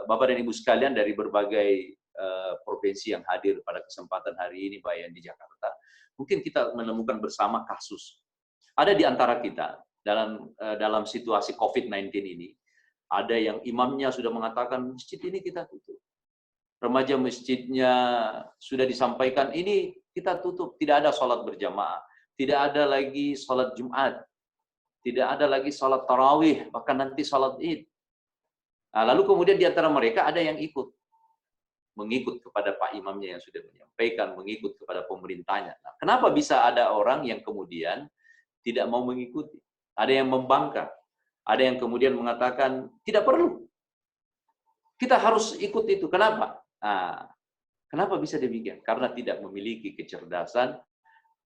Bapak dan Ibu sekalian dari berbagai provinsi yang hadir pada kesempatan hari ini, baik di Jakarta, mungkin kita menemukan bersama kasus. Ada di antara kita dalam situasi COVID-19 ini, ada yang imamnya sudah mengatakan masjid ini kita tutup. Remaja masjidnya sudah disampaikan ini kita tutup, tidak ada sholat berjamaah, tidak ada lagi sholat Jumat, tidak ada lagi sholat tarawih, bahkan nanti sholat Id. Nah, lalu kemudian di antara mereka ada yang mengikut kepada Pak Imamnya yang sudah menyampaikan, mengikut kepada pemerintahnya. Nah, kenapa bisa ada orang yang kemudian tidak mau mengikuti? Ada yang membangkang, ada yang kemudian mengatakan tidak perlu, kita harus ikut itu. Kenapa? Nah, kenapa bisa demikian? Karena tidak memiliki kecerdasan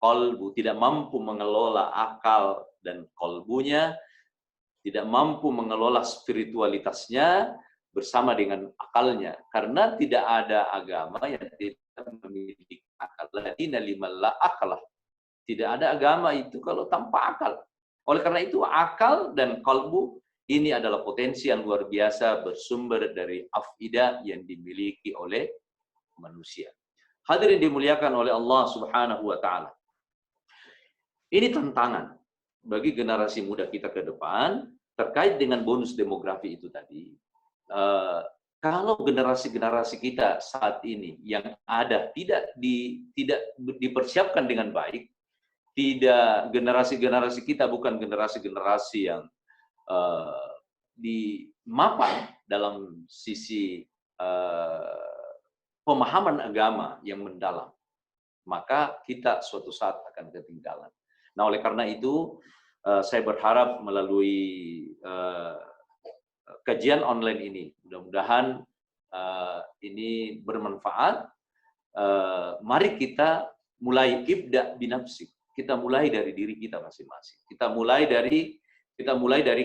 kolbu, tidak mampu mengelola akal dan kolbunya, tidak mampu mengelola spiritualitasnya bersama dengan akalnya. Karena tidak ada agama yang tidak memiliki akal. Ladina limalla akalah. Tidak ada agama itu kalau tanpa akal. Oleh karena itu akal dan kolbu ini adalah potensi yang luar biasa bersumber dari afidah yang dimiliki oleh manusia. Hadirin dimuliakan oleh Allah Subhanahu wa taala. Ini tantangan bagi generasi muda kita ke depan terkait dengan bonus demografi itu tadi. Kalau generasi-generasi kita saat ini yang ada tidak dipersiapkan dengan baik, tidak, generasi-generasi kita bukan generasi-generasi yang dimapan dalam sisi pemahaman agama yang mendalam, maka kita suatu saat akan ketinggalan. Nah, oleh karena itu, saya berharap melalui kajian online ini, mudah-mudahan ini bermanfaat. Mari kita mulai ibda binafsik. Kita mulai dari diri kita masing-masing. Kita mulai dari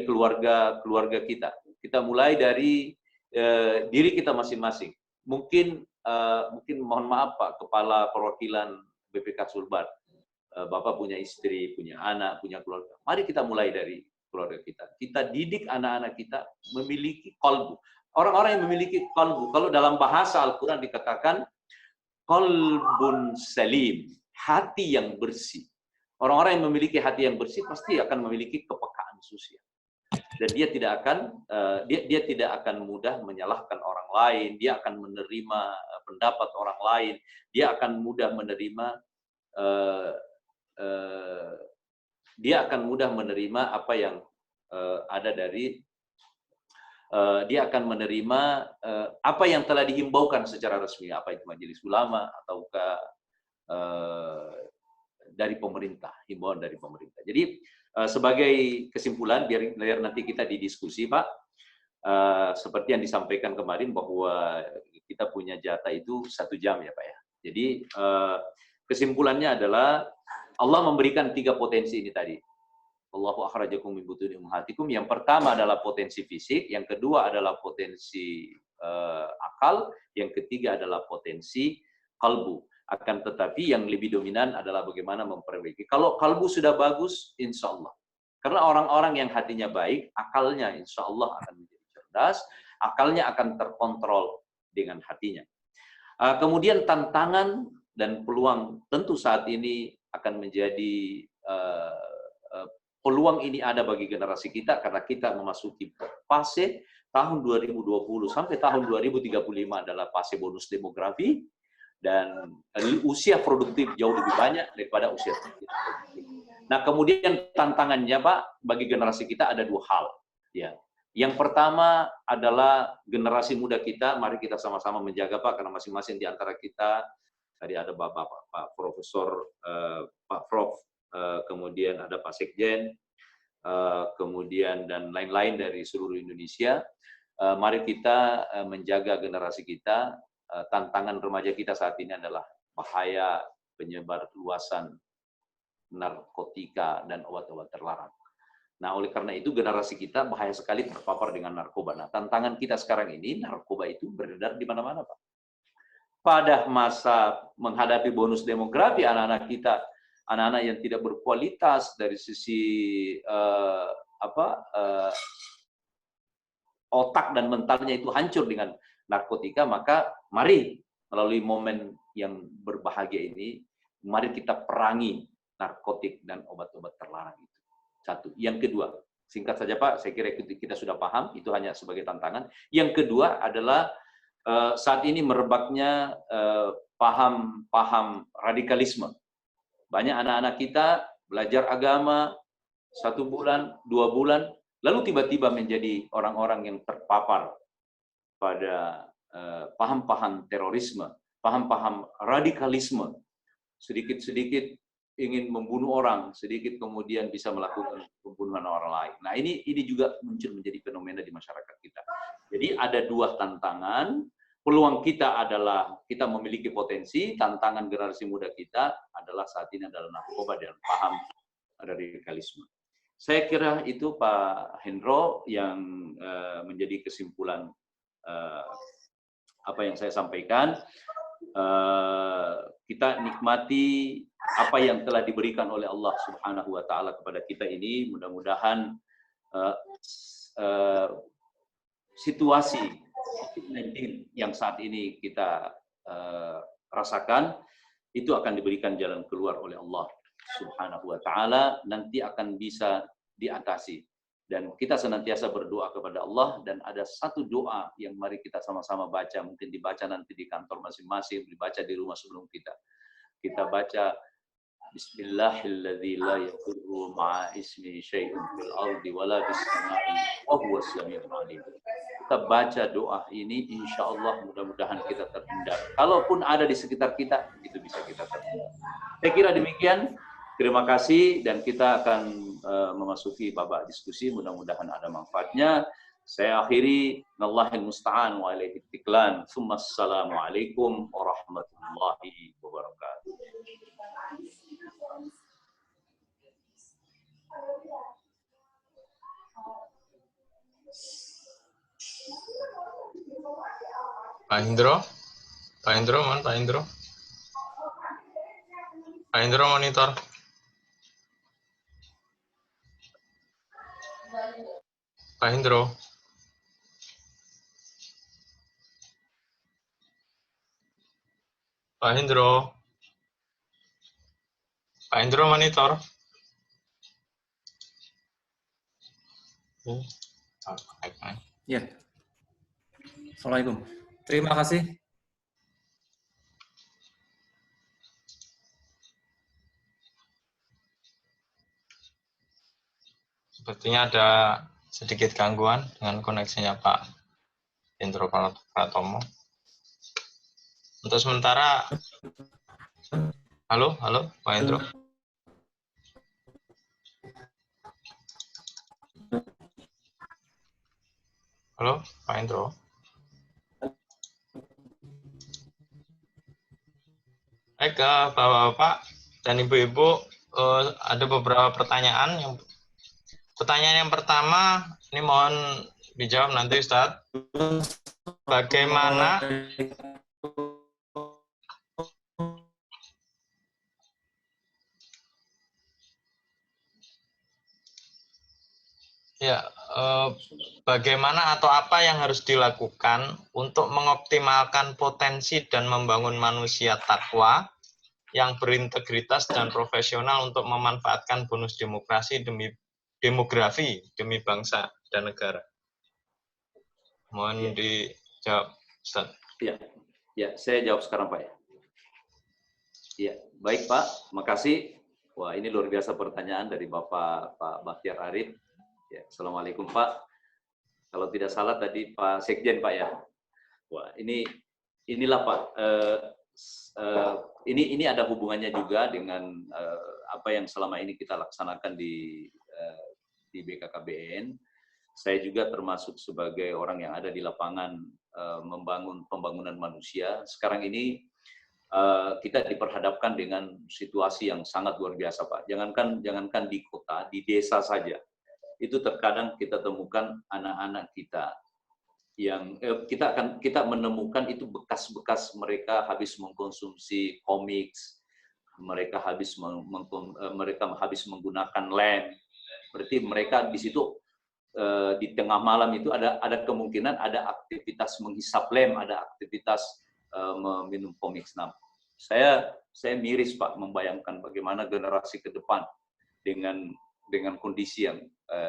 keluarga kita. Kita mulai dari diri kita masing-masing. Mungkin mohon maaf Pak Kepala Perwakilan BPK Sulbar, Bapak punya istri, punya anak, punya keluarga. Mari kita mulai dari keluarga kita. Kita didik anak-anak kita memiliki qalbu. Orang-orang yang memiliki qalbu, kalau dalam bahasa Al-Quran dikatakan qalbun salim, hati yang bersih. Orang-orang yang memiliki hati yang bersih pasti akan memiliki kepekaan sosial. Dan dia tidak akan mudah menyalahkan orang lain, dia akan menerima pendapat orang lain, dia akan mudah menerima apa yang ada dari dia akan menerima apa yang telah dihimbaukan secara resmi, apa itu majelis ulama ataukah dari pemerintah, himbauan dari pemerintah. Jadi sebagai kesimpulan, biar nanti kita didiskusi, Pak, seperti yang disampaikan kemarin bahwa kita punya jatah itu 1 jam ya, Pak ya. Jadi kesimpulannya adalah Allah memberikan 3 potensi ini tadi. Allahu akhrajakum min butuni ummahatikum. Yang pertama adalah potensi fisik, yang kedua adalah potensi akal, yang ketiga adalah potensi kalbu. Akan tetapi yang lebih dominan adalah bagaimana memperbaiki. Kalau kalbu sudah bagus, insya Allah. Karena orang-orang yang hatinya baik, akalnya insya Allah akan menjadi cerdas, akalnya akan terkontrol dengan hatinya. Kemudian tantangan dan peluang tentu saat ini akan menjadi peluang ini ada bagi generasi kita karena kita memasuki fase tahun 2020 sampai tahun 2035 adalah fase bonus demografi dan usia produktif jauh lebih banyak daripada usia produktif. Nah, kemudian tantangannya, Pak, bagi generasi kita ada 2 hal. Ya. Yang pertama adalah generasi muda kita, mari kita sama-sama menjaga, Pak, karena masing-masing di antara kita, tadi ada Bapak, Pak Profesor, Pak Prof, kemudian ada Pak Sekjen, kemudian dan lain-lain dari seluruh Indonesia. Mari kita menjaga generasi kita. Tantangan remaja kita saat ini adalah bahaya penyebar luasan narkotika dan obat-obat terlarang. Nah, oleh karena itu generasi kita bahaya sekali terpapar dengan narkoba. Nah, tantangan kita sekarang ini, narkoba itu beredar di mana-mana, Pak. Pada masa menghadapi bonus demografi, anak-anak kita, anak-anak yang tidak berkualitas dari sisi otak dan mentalnya itu hancur dengan narkotika, maka mari melalui momen yang berbahagia ini, mari kita perangi narkotik dan obat-obat terlarang itu. 1. Yang kedua, singkat saja Pak, saya kira kita sudah paham, itu hanya sebagai tantangan. Yang kedua adalah saat ini merebaknya paham radikalisme. Banyak anak-anak kita belajar agama 1 bulan, 2 bulan, lalu tiba-tiba menjadi orang-orang yang terpapar pada paham-paham terorisme, paham-paham radikalisme. Sedikit-sedikit ingin membunuh orang, sedikit kemudian bisa melakukan pembunuhan orang lain. Nah, ini juga muncul menjadi fenomena di masyarakat kita. Jadi ada 2 tantangan. Peluang kita adalah kita memiliki potensi, tantangan generasi muda kita adalah saat ini adalah narkoba dan paham radikalisme. Saya kira itu Pak Hendro yang menjadi kesimpulan apa yang saya sampaikan. Kita nikmati apa yang telah diberikan oleh Allah Subhanahu wa taala kepada kita ini. Mudah-mudahan situasi COVID-19 yang saat ini kita rasakan itu akan diberikan jalan keluar oleh Allah Subhanahu wa taala, nanti akan bisa diatasi. Dan kita senantiasa berdoa kepada Allah, dan ada 1 doa yang mari kita sama-sama baca, mungkin dibaca nanti di kantor masing-masing, dibaca di rumah sebelum kita baca Bismillahilladzi la yadurru ma'a ismihi syai'un fil ardi wala fis sama'i wa huwas samiul alim. Kita baca doa ini, insya Allah mudah-mudahan kita terhindar. Kalaupun ada di sekitar kita, itu bisa kita terhindar. Saya kira demikian. Terima kasih, dan kita akan memasuki babak diskusi. Mudah-mudahan ada manfaatnya. Saya akhiri, Wallahil musta'an wa ilaihi tiklan. Assalamualaikum warahmatullahi wabarakatuh. Pak Hendro, mohon Pak Hendro. Pak Hendro monitor. Pak Hendro. Pak Hendro. Pak Hendro monitor. Ya. Assalamualaikum. Terima kasih. Sepertinya ada sedikit gangguan dengan koneksinya Pak Indro Pratomo. Untuk sementara, halo Pak Indro. Halo Pak Indro. Baik, Bapak-Bapak dan Ibu-Ibu, ada beberapa pertanyaan. Pertanyaan yang pertama, ini mohon dijawab nanti Ustadz. Bagaimana bagaimana atau apa yang harus dilakukan untuk mengoptimalkan potensi dan membangun manusia takwa yang berintegritas dan profesional untuk memanfaatkan bonus demografi demi bangsa dan negara? Mohon dijawab, Ustaz. Ya, saya jawab sekarang, Pak. Ya, baik Pak, makasih. Wah, ini luar biasa pertanyaan dari Pak Bahtiar Arif. Ya, Assalamualaikum Pak. Kalau tidak salah tadi Pak Sekjen Pak ya. Wah, inilah Pak. Ini ada hubungannya juga dengan apa yang selama ini kita laksanakan di BKKBN. Saya juga termasuk sebagai orang yang ada di lapangan membangun pembangunan manusia. Sekarang ini kita diperhadapkan dengan situasi yang sangat luar biasa Pak. Jangankan di kota, di desa saja. Itu terkadang kita temukan anak-anak kita yang kita menemukan itu bekas-bekas mereka habis mengkonsumsi komik, mereka habis menggunakan lem. Berarti mereka di situ di tengah malam itu ada kemungkinan ada aktivitas menghisap lem, ada aktivitas meminum komik. Nah, saya miris Pak membayangkan bagaimana generasi ke depan dengan kondisi yang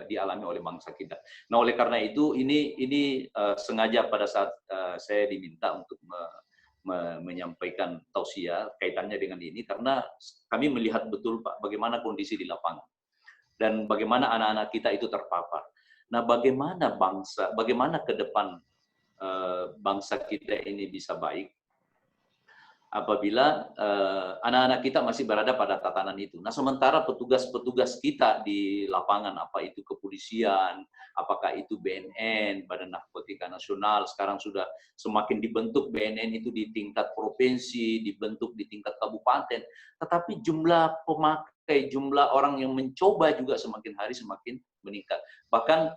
dialami oleh bangsa kita. Nah, oleh karena itu ini sengaja pada saat saya diminta untuk menyampaikan tausiah kaitannya dengan ini karena kami melihat betul Pak bagaimana kondisi di lapangan dan bagaimana anak-anak kita itu terpapar. Nah, bagaimana ke depan bangsa kita ini bisa baik apabila anak-anak kita masih berada pada tatanan itu. Nah, sementara petugas-petugas kita di lapangan, apa itu kepolisian, apakah itu BNN, Badan Narkotika Nasional, sekarang sudah semakin dibentuk BNN itu di tingkat provinsi, dibentuk di tingkat kabupaten, tetapi jumlah pemakai, jumlah orang yang mencoba juga semakin hari semakin meningkat. Bahkan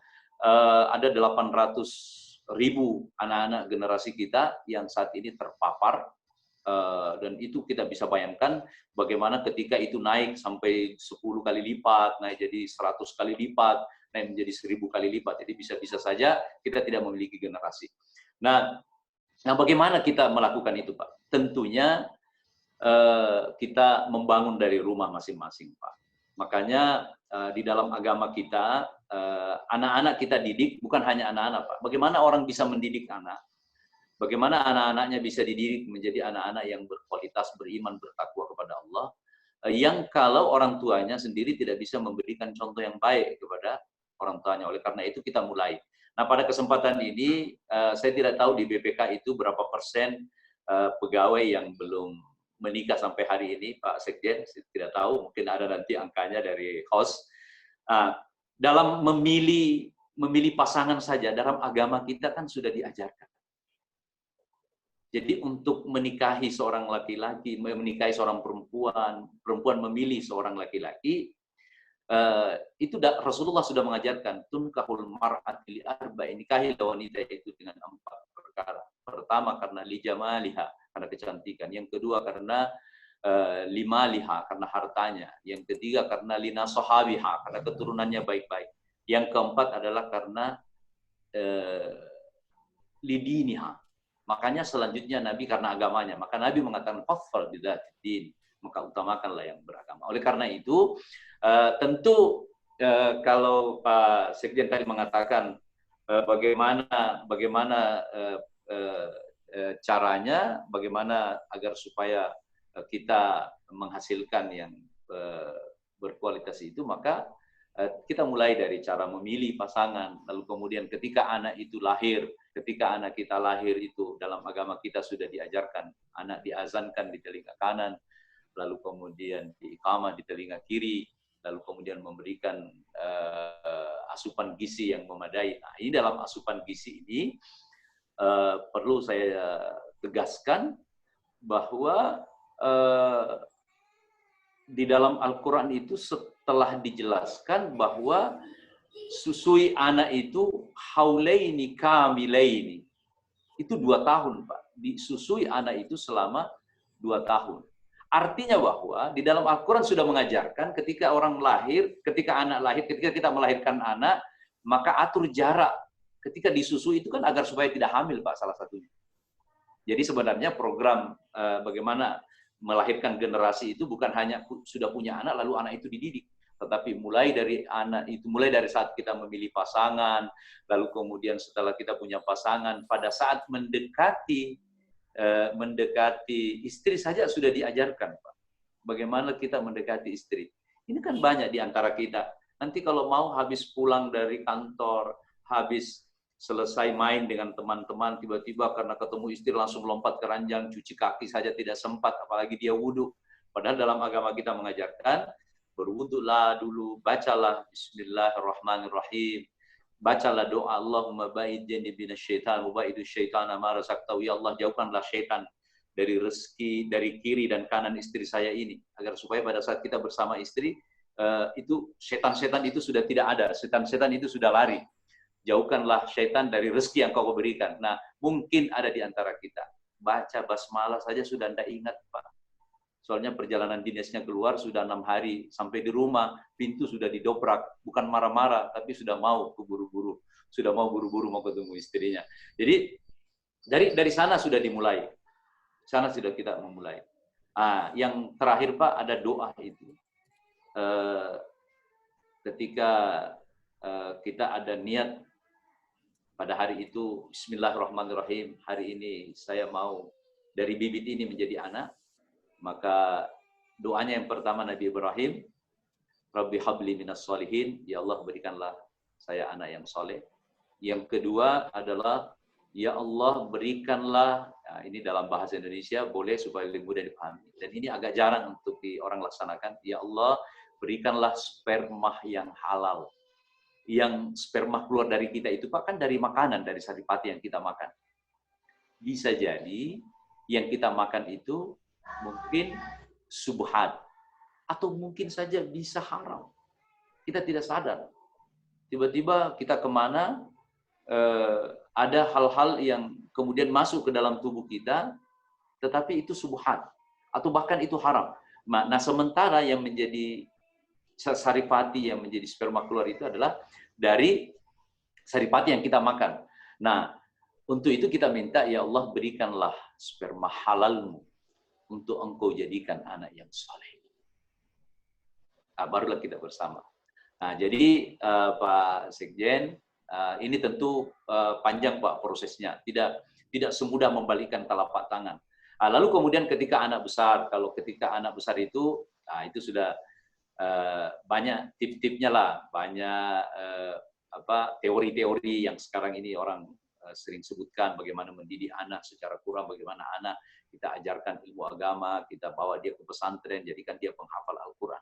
ada 800.000 anak-anak generasi kita yang saat ini terpapar. Dan itu kita bisa bayangkan bagaimana ketika itu naik sampai 10 kali lipat, naik jadi 100 kali lipat, naik menjadi 1000 kali lipat. Jadi bisa-bisa saja kita tidak memiliki generasi. Nah, bagaimana kita melakukan itu, Pak? Tentunya kita membangun dari rumah masing-masing, Pak. Makanya di dalam agama kita, anak-anak kita didik, bukan hanya anak-anak, Pak. Bagaimana orang bisa mendidik anak? Bagaimana anak-anaknya bisa dididik menjadi anak-anak yang berkualitas, beriman, bertakwa kepada Allah, yang kalau orang tuanya sendiri tidak bisa memberikan contoh yang baik kepada orang tuanya. Oleh karena itu kita mulai. Nah, pada kesempatan ini, saya tidak tahu di BPK itu berapa persen pegawai yang belum menikah sampai hari ini, Pak Sekjen, saya tidak tahu, mungkin ada nanti angkanya dari host. Dalam memilih pasangan saja, dalam agama kita kan sudah diajarkan. Jadi untuk menikahi seorang laki-laki, menikahi seorang perempuan memilih seorang laki-laki, itu Rasulullah sudah mengajarkan, tunkahul mar'ati li arba'i, nikahi wanita itu dengan 4 perkara. Pertama karena li jamaliha, karena kecantikan. Yang kedua karena limaliha, karena hartanya. Yang ketiga karena lina sahabiha, karena keturunannya baik-baik. Yang keempat adalah karena lidiniha. Makanya selanjutnya Nabi karena agamanya. Maka Nabi mengatakan fadfal bidzatid, maka utamakanlah yang beragama. Oleh karena itu tentu kalau Pak Sekjen tadi mengatakan bagaimana caranya, bagaimana agar supaya kita menghasilkan yang berkualitas itu, maka Kita mulai dari cara memilih pasangan, lalu kemudian ketika anak itu lahir, ketika anak kita lahir itu dalam agama kita sudah diajarkan, anak diazankan di telinga kanan, lalu kemudian diiqamah di telinga kiri, lalu kemudian memberikan asupan gizi yang memadai. Nah, ini dalam asupan gizi ini perlu saya tegaskan bahwa di dalam Al-Quran itu telah dijelaskan bahwa susui anak itu haulaini kamilaini. Itu 2 tahun, Pak. Disusui anak itu selama 2 tahun. Artinya bahwa di dalam Al-Quran sudah mengajarkan ketika orang lahir, ketika anak lahir, ketika kita melahirkan anak, maka atur jarak ketika disusui itu kan agar supaya tidak hamil, Pak, salah satunya. Jadi sebenarnya program bagaimana melahirkan generasi itu bukan hanya sudah punya anak lalu anak itu dididik, tetapi mulai dari anak itu, mulai dari saat kita memilih pasangan, lalu kemudian setelah kita punya pasangan, pada saat mendekati istri saja sudah diajarkan, Pak. Bagaimana kita mendekati istri. Ini kan banyak di antara kita. Nanti kalau mau habis pulang dari kantor, habis selesai main dengan teman-teman, tiba-tiba karena ketemu istri langsung lompat ke ranjang, cuci kaki saja tidak sempat, apalagi dia wudhu. Padahal dalam agama kita mengajarkan, berwudhulah dulu, bacalah Bismillahirrahmanirrahim, bacalah doa Allahumma ba'id janibina syaitan, mubaidu syaitan ma razaqtahu, ya Allah jauhkanlah syaitan dari rezeki, dari kiri dan kanan istri saya ini, agar supaya pada saat kita bersama istri, itu setan-setan itu sudah tidak ada, setan-setan itu sudah lari. Jauhkanlah syaitan dari rezeki yang kau berikan. Nah, mungkin ada di antara kita. Baca basmalah saja sudah tidak ingat, Pak. Soalnya perjalanan dinasnya keluar sudah 6 hari. Sampai di rumah, pintu sudah didobrak. Bukan marah-marah, tapi sudah mau keburu-buru. Sudah mau buru-buru mau ketemu istrinya. Jadi, dari sana sudah dimulai. Sana sudah kita memulai. Yang terakhir, Pak, ada doa itu. Ketika kita ada niat pada hari itu, Bismillahirrahmanirrahim, hari ini saya mau dari bibit ini menjadi anak, maka doanya yang pertama Nabi Ibrahim, Rabbi habli minas sholihin, ya Allah berikanlah saya anak yang soleh. Yang kedua adalah, ya Allah berikanlah, nah ini dalam bahasa Indonesia boleh supaya lebih mudah dipahami. Dan ini agak jarang untuk orang laksanakan, ya Allah berikanlah sperma yang halal. Yang sperma keluar dari kita itu, Pak, kan dari makanan, dari saripati yang kita makan. Bisa jadi yang kita makan itu mungkin subhat, atau mungkin saja bisa haram. Kita tidak sadar. Tiba-tiba kita kemana, ada hal-hal yang kemudian masuk ke dalam tubuh kita, tetapi itu subhat, atau bahkan itu haram. Nah, sementara yang menjadi saripati yang menjadi sperma keluar itu adalah dari saripati yang kita makan. Nah, untuk itu kita minta, ya Allah berikanlah sperma halalmu untuk engkau jadikan anak yang saleh. Nah, barulah kita bersama. Nah, jadi Pak Sekjen, ini tentu panjang, Pak, prosesnya. Tidak semudah membalikkan telapak tangan. Lalu kemudian ketika anak besar, kalau ketika anak besar itu, itu sudah banyak tip-tipnya lah, banyak teori-teori yang sekarang ini orang sering sebutkan, bagaimana mendidik anak secara kurang, bagaimana anak kita ajarkan ilmu agama, kita bawa dia ke pesantren, jadikan dia penghafal Al-Quran.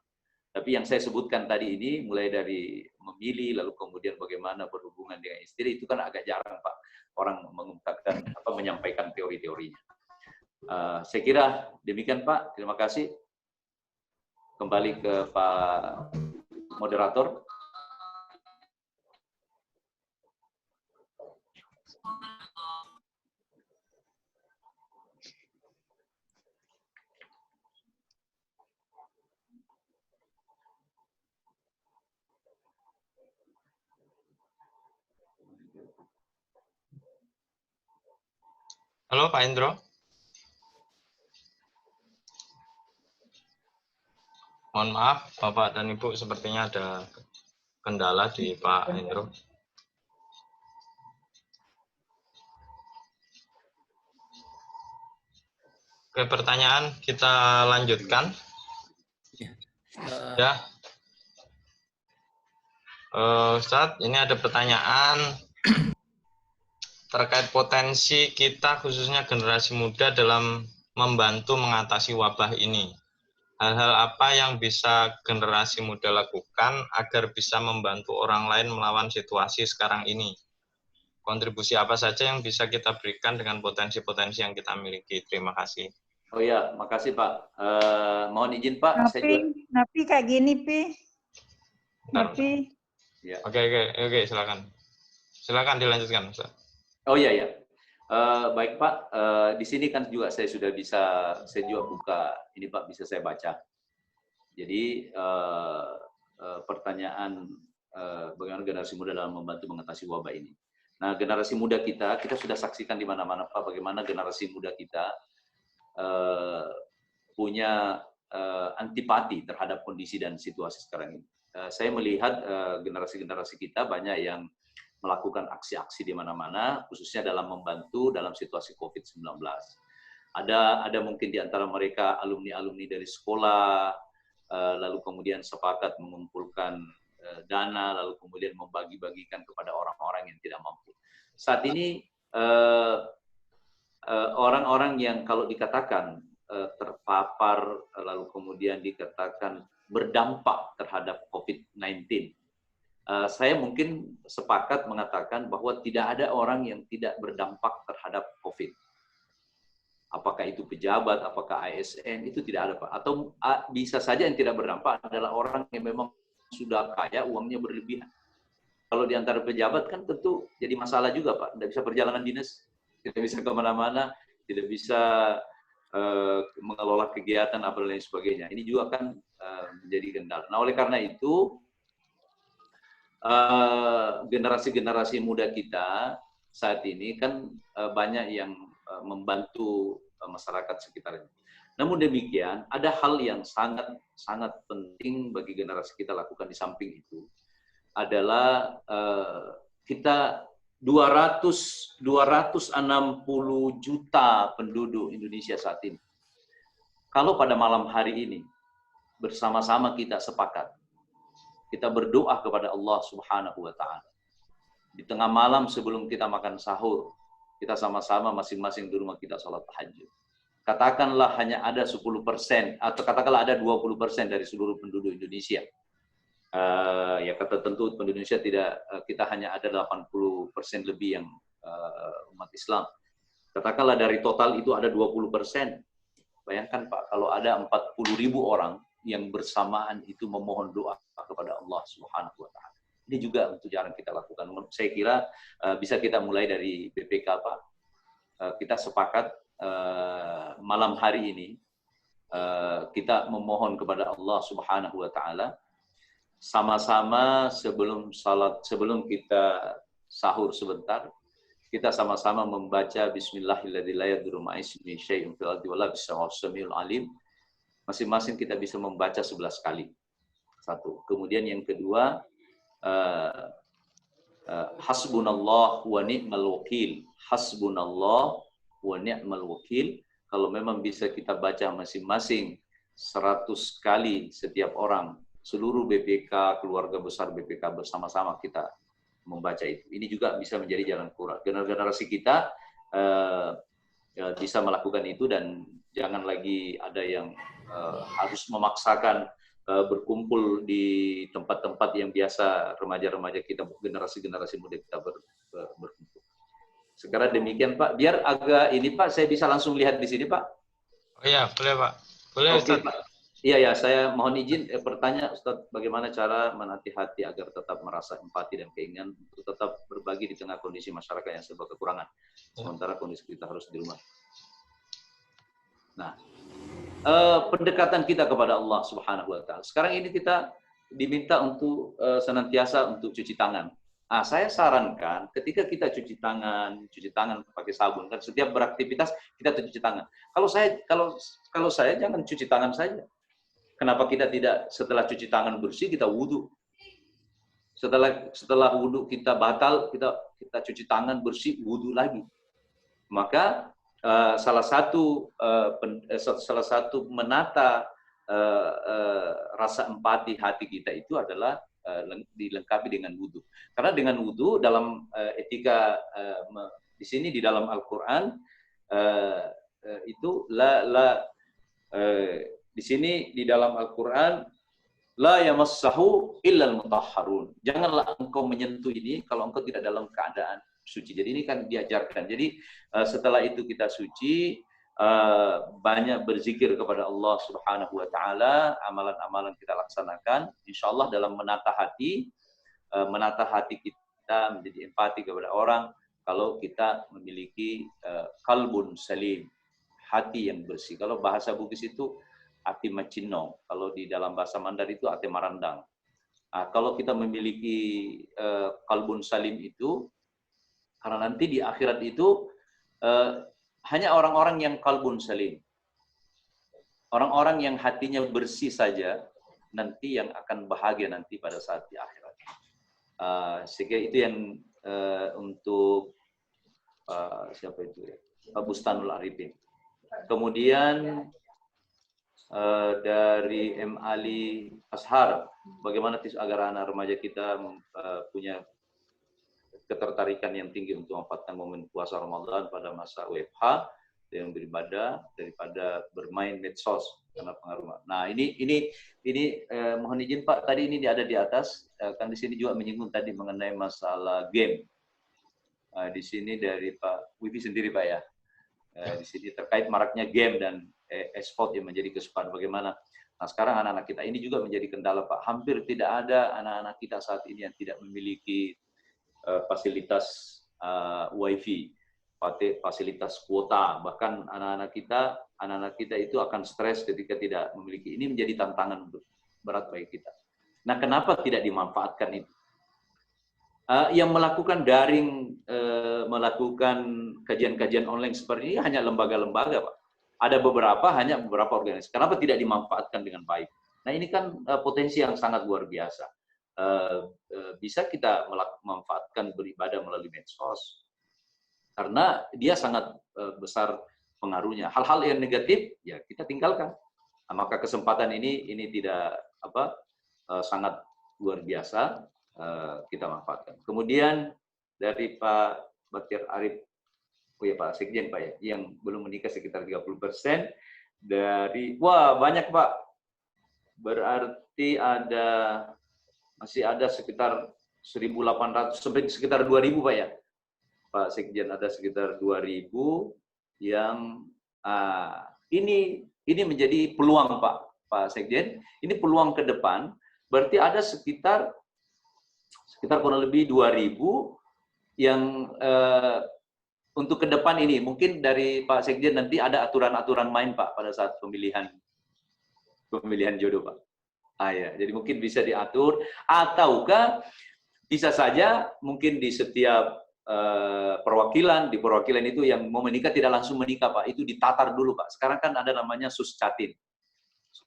Tapi yang saya sebutkan tadi ini, mulai dari memilih, lalu kemudian bagaimana berhubungan dengan istri, itu kan agak jarang, Pak, orang mengungkapkan, menyampaikan teori-teorinya. Saya kira demikian, Pak. Terima kasih. Kembali ke Pak Moderator. Halo Pak Indro. Mohon maaf, Bapak dan Ibu, sepertinya ada kendala di Pak Indro. Oke, pertanyaan kita lanjutkan. Ya. Ustadz, ini ada pertanyaan terkait potensi kita khususnya generasi muda dalam membantu mengatasi wabah ini. Hal-hal apa yang bisa generasi muda lakukan agar bisa membantu orang lain melawan situasi sekarang ini? Kontribusi apa saja yang bisa kita berikan dengan potensi-potensi yang kita miliki? Terima kasih. Oh ya, makasih Pak. Mohon izin Pak, saya juga... Napi kayak gini, Pi. Napi. Ya. Oke, silakan. Silakan dilanjutkan, Ustaz. Oh iya ya. Baik Pak, di sini kan juga saya sudah bisa, saya juga buka, ini Pak bisa saya baca. Jadi pertanyaan bagaimana generasi muda dalam membantu mengatasi wabah ini. Nah, generasi muda kita sudah saksikan di mana-mana Pak, bagaimana generasi muda kita punya antipati terhadap kondisi dan situasi sekarang ini. Saya melihat generasi-generasi kita banyak yang melakukan aksi-aksi di mana-mana, khususnya dalam membantu dalam situasi COVID-19. Ada mungkin di antara mereka alumni-alumni dari sekolah, lalu kemudian sepakat mengumpulkan dana, lalu kemudian membagi-bagikan kepada orang-orang yang tidak mampu. Saat ini orang-orang yang kalau dikatakan terpapar, lalu kemudian dikatakan berdampak terhadap COVID-19, saya mungkin sepakat mengatakan bahwa tidak ada orang yang tidak berdampak terhadap COVID. Apakah itu pejabat, apakah ASN, itu tidak ada Pak. Atau bisa saja yang tidak berdampak adalah orang yang memang sudah kaya, uangnya berlebihan. Kalau di antara pejabat kan tentu jadi masalah juga Pak. Tidak bisa perjalanan dinas, tidak bisa kemana-mana, tidak bisa mengelola kegiatan, apa dan lain sebagainya. Ini juga kan menjadi kendala. Nah, oleh karena itu, generasi-generasi muda kita saat ini kan banyak yang membantu masyarakat sekitarnya. Namun demikian, ada hal yang sangat penting bagi generasi kita lakukan di samping itu adalah kita 260 juta penduduk Indonesia saat ini. Kalau pada malam hari ini bersama-sama kita sepakat, kita berdoa kepada Allah Subhanahu wa Ta'ala. Di tengah malam sebelum kita makan sahur, kita sama-sama masing-masing di rumah kita sholat tahajud. Katakanlah hanya ada 10% atau katakanlah ada 20% dari seluruh penduduk Indonesia. Ya kata tentu penduduk Indonesia kita hanya ada 80% lebih yang umat Islam. Katakanlah dari total itu ada 20%. Bayangkan Pak, kalau ada 40.000 orang yang bersamaan itu memohon doa kepada Allah Subhanahu wa Ta'ala. Ini juga untuk jarang kita lakukan. Saya kira bisa kita mulai dari BPK Pak. Kita sepakat malam hari ini kita memohon kepada Allah Subhanahu wa Ta'ala sama-sama sebelum kita sahur sebentar, kita sama-sama membaca Bismillahirrahmanirrahim. Masing-masing kita bisa membaca 11 kali. Satu. Kemudian yang kedua, hasbunallah wa ni'mal wakil. Hasbunallah wa ni'mal wakil. Kalau memang bisa kita baca masing-masing 100 kali setiap orang, seluruh BPK, keluarga besar BPK bersama-sama kita membaca itu. Ini juga bisa menjadi jalan keluar. Generasi kita bisa melakukan itu dan jangan lagi ada yang harus memaksakan berkumpul di tempat-tempat yang biasa remaja-remaja kita, generasi-generasi muda kita berkumpul. Sekarang demikian Pak. Biar agak ini Pak, saya bisa langsung lihat di sini Pak. Oh iya, boleh Pak. Boleh Oke, Ustaz. Pak. Iya, saya mohon izin bertanya Ustaz, bagaimana cara menatih hati agar tetap merasa empati dan keinginan untuk tetap berbagi di tengah kondisi masyarakat yang serba kekurangan, sementara kondisi kita harus di rumah. Nah, pendekatan kita kepada Allah Subhanahu wa Ta'ala. Sekarang ini kita diminta untuk senantiasa untuk cuci tangan. Nah, saya sarankan ketika kita cuci tangan pakai sabun, kan setiap beraktivitas kita cuci tangan. Kalau saya jangan cuci tangan saja. Kenapa kita tidak setelah cuci tangan bersih kita wudhu? Setelah wudhu kita batal, kita cuci tangan bersih, wudhu lagi. Maka salah satu menata rasa empati hati kita itu adalah dilengkapi dengan wudhu. Karena dengan wudhu dalam etika di sini di dalam Al-Quran itu di sini di dalam Al-Quran la yamassahu illal mutahharun. Janganlah engkau menyentuh ini kalau engkau tidak dalam keadaan suci. Jadi ini kan diajarkan. Jadi setelah itu kita suci, banyak berzikir kepada Allah Subhanahu wa taala, amalan-amalan kita laksanakan, insyaallah dalam menata hati kita menjadi empati kepada orang kalau kita memiliki kalbun salim, hati yang bersih. Kalau bahasa Bugis itu ati macino, kalau di dalam bahasa Mandarin itu ati marandang. Kalau kita memiliki kalbun salim itu, karena nanti di akhirat itu hanya orang-orang yang kalbun salim, orang-orang yang hatinya bersih saja nanti yang akan bahagia nanti pada saat di akhirat. Sehingga itu yang untuk siapa itu ya? Bustanul Arifin. Kemudian dari M. Ali Ashar, bagaimana agar anak remaja kita punya ketertarikan yang tinggi untuk memanfaatkan momen puasa Ramadan pada masa WFH dengan beribadah daripada bermain medsos karena pengaruh. Nah, ini mohon izin Pak, tadi ini ada di atas, kan di sini juga menyinggung tadi mengenai masalah game. Di sini dari Pak Wibi sendiri Pak ya. Di sini terkait maraknya game dan e-sport yang menjadi kesukaan bagaimana. Nah, sekarang anak-anak kita ini juga menjadi kendala Pak. Hampir tidak ada anak-anak kita saat ini yang tidak memiliki fasilitas wifi, fasilitas kuota. Bahkan anak-anak kita itu akan stres ketika tidak memiliki. Ini menjadi tantangan berat bagi kita. Nah, kenapa tidak dimanfaatkan itu? Yang melakukan daring, melakukan kajian-kajian online seperti ini hanya lembaga-lembaga, Pak. Ada hanya beberapa organisasi. Kenapa tidak dimanfaatkan dengan baik? Nah, ini kan potensi yang sangat luar biasa. Bisa kita memanfaatkan beribadah melalui medsos karena dia sangat besar pengaruhnya. Hal-hal yang negatif ya kita tinggalkan. Nah, maka kesempatan ini tidak sangat luar biasa kita manfaatkan. Kemudian dari Pak Bakir Arif, Pak Sekjen Pak ya, yang belum menikah sekitar 30% dari, wah banyak Pak, berarti masih ada sekitar 1.800 sampai sekitar 2.000 Pak ya, Pak Sekjen, ada sekitar 2.000 yang ini menjadi peluang Pak Sekjen, ini peluang ke depan, berarti ada sekitar kurang lebih 2.000 yang untuk ke depan ini, mungkin dari Pak Sekjen nanti ada aturan-aturan main Pak pada saat pemilihan jodoh Pak. Ya, jadi mungkin bisa diatur, ataukah bisa saja mungkin di setiap di perwakilan itu yang mau menikah tidak langsung menikah Pak, itu ditatar dulu Pak. Sekarang kan ada namanya suscatin,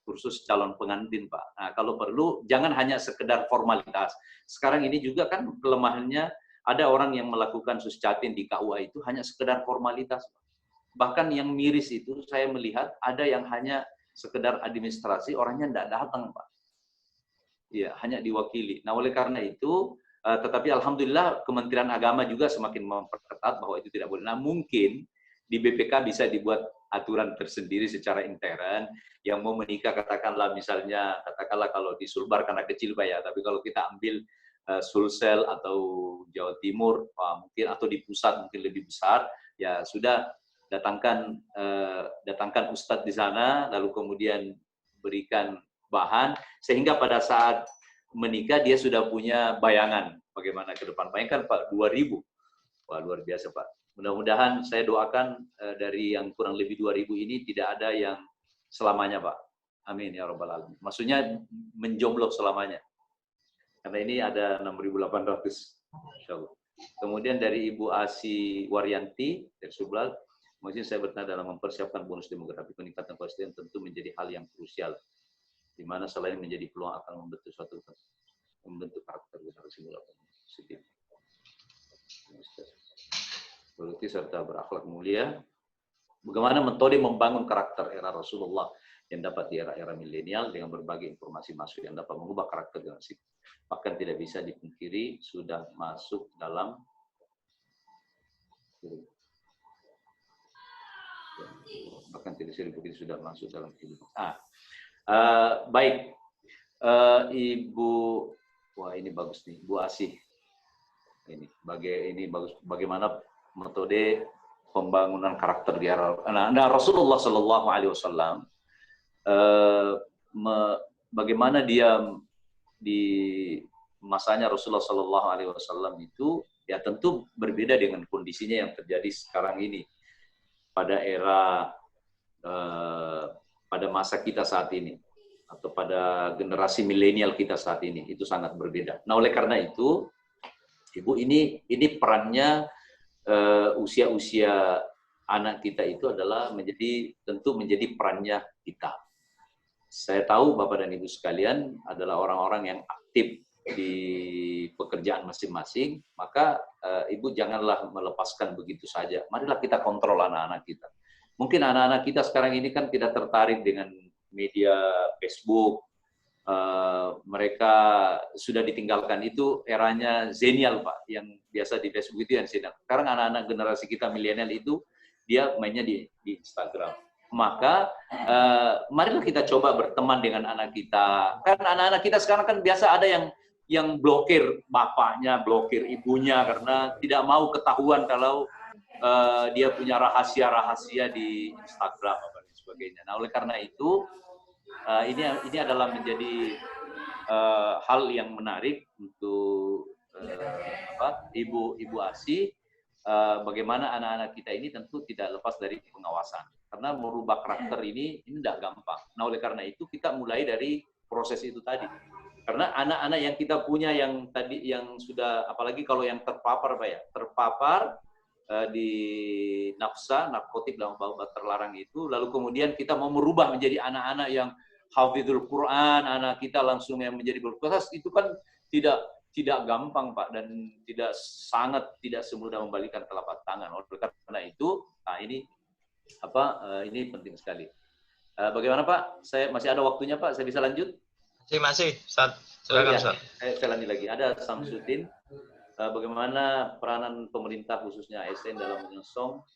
kursus calon pengantin Pak. Nah, kalau perlu jangan hanya sekedar formalitas. Sekarang ini juga kan kelemahannya, ada orang yang melakukan suscatin di KUA itu hanya sekedar formalitas. Bahkan yang miris itu saya melihat ada yang hanya sekedar administrasi, orangnya tidak datang Pak. Ya, hanya diwakili. Nah, oleh karena itu, tetapi alhamdulillah Kementerian Agama juga semakin memperketat bahwa itu tidak boleh. Nah, mungkin di BPK bisa dibuat aturan tersendiri secara intern yang mau menikah, katakanlah kalau di Sulbar karena kecil Pak ya, tapi kalau kita ambil Sulsel atau Jawa Timur mungkin, atau di pusat mungkin lebih besar, ya sudah datangkan ustadz di sana, lalu kemudian berikan bahan sehingga pada saat menikah dia sudah punya bayangan bagaimana ke depan. Bayangkan Pak, 2.000. Wah, luar biasa Pak. Mudah-mudahan saya doakan dari yang kurang lebih 2.000 ini tidak ada yang selamanya Pak. Amin ya Rabbal Alamin. Maksudnya menjomblo selamanya. Karena ini ada 6.800. Insyaallah. Kemudian dari Ibu Asi Waryanti dari Sublal, mungkin saya bertanya, dalam mempersiapkan bonus demografi peningkatan konsisten tentu menjadi hal yang krusial, di mana selain menjadi peluang akan membentuk karakter generasi muda positif, produktif serta berakhlak mulia. Bagaimana metode membangun karakter era Rasulullah yang dapat di era-era milenial dengan berbagai informasi masuk yang dapat mengubah karakter generasi. Bahkan tidak bisa dipungkiri sudah masuk dalam sudah masuk dalam kehidupan. Baik, Ibu, wah ini bagus nih, Bu Asih. Ini bagus. Bagaimana metode pembangunan karakter di era. Nah, Rasulullah Shallallahu Alaihi Wasallam, bagaimana dia di masanya Rasulullah Shallallahu Alaihi Wasallam itu, ya tentu berbeda dengan kondisinya yang terjadi sekarang ini pada era pada masa kita saat ini atau pada generasi milenial kita saat ini, itu sangat berbeda. Nah, oleh karena itu, Ibu, ini perannya usia-usia anak kita itu adalah tentu menjadi perannya kita. Saya tahu Bapak dan Ibu sekalian adalah orang-orang yang aktif di pekerjaan masing-masing, maka Ibu janganlah melepaskan begitu saja. Marilah kita kontrol anak-anak kita. Mungkin anak-anak kita sekarang ini kan tidak tertarik dengan media Facebook, mereka sudah ditinggalkan. Itu eranya zenial, Pak, yang biasa di Facebook itu yang zenial. Sekarang anak-anak generasi kita milenial itu dia mainnya di Instagram. Maka marilah kita coba berteman dengan anak kita. Kan anak-anak kita sekarang kan biasa ada yang blokir bapaknya, blokir ibunya karena tidak mau ketahuan kalau dia punya rahasia-rahasia di Instagram dan sebagainya. Nah, oleh karena itu ini adalah menjadi hal yang menarik untuk Ibu Asih, bagaimana anak-anak kita ini tentu tidak lepas dari pengawasan. Karena merubah karakter ini tidak gampang. Nah, oleh karena itu kita mulai dari proses itu tadi. Karena anak-anak yang kita punya yang tadi yang sudah, apalagi kalau yang terpapar, Pak ya, terpapar di narkotik dan obat terlarang itu, lalu kemudian kita mau merubah menjadi anak-anak yang hafizul Quran, anak kita langsung yang menjadi berproses, itu kan tidak gampang, Pak, dan sangat tidak semudah membalikan telapak tangan. Oleh karena itu, nah ini penting sekali. Bagaimana, Pak? Saya masih ada waktunya, Pak. Saya bisa lanjut? Masih. Silakan, Ustaz. Saya lanjut lagi. Ada Samsudin. Bagaimana peranan pemerintah khususnya ASN dalam menyongsong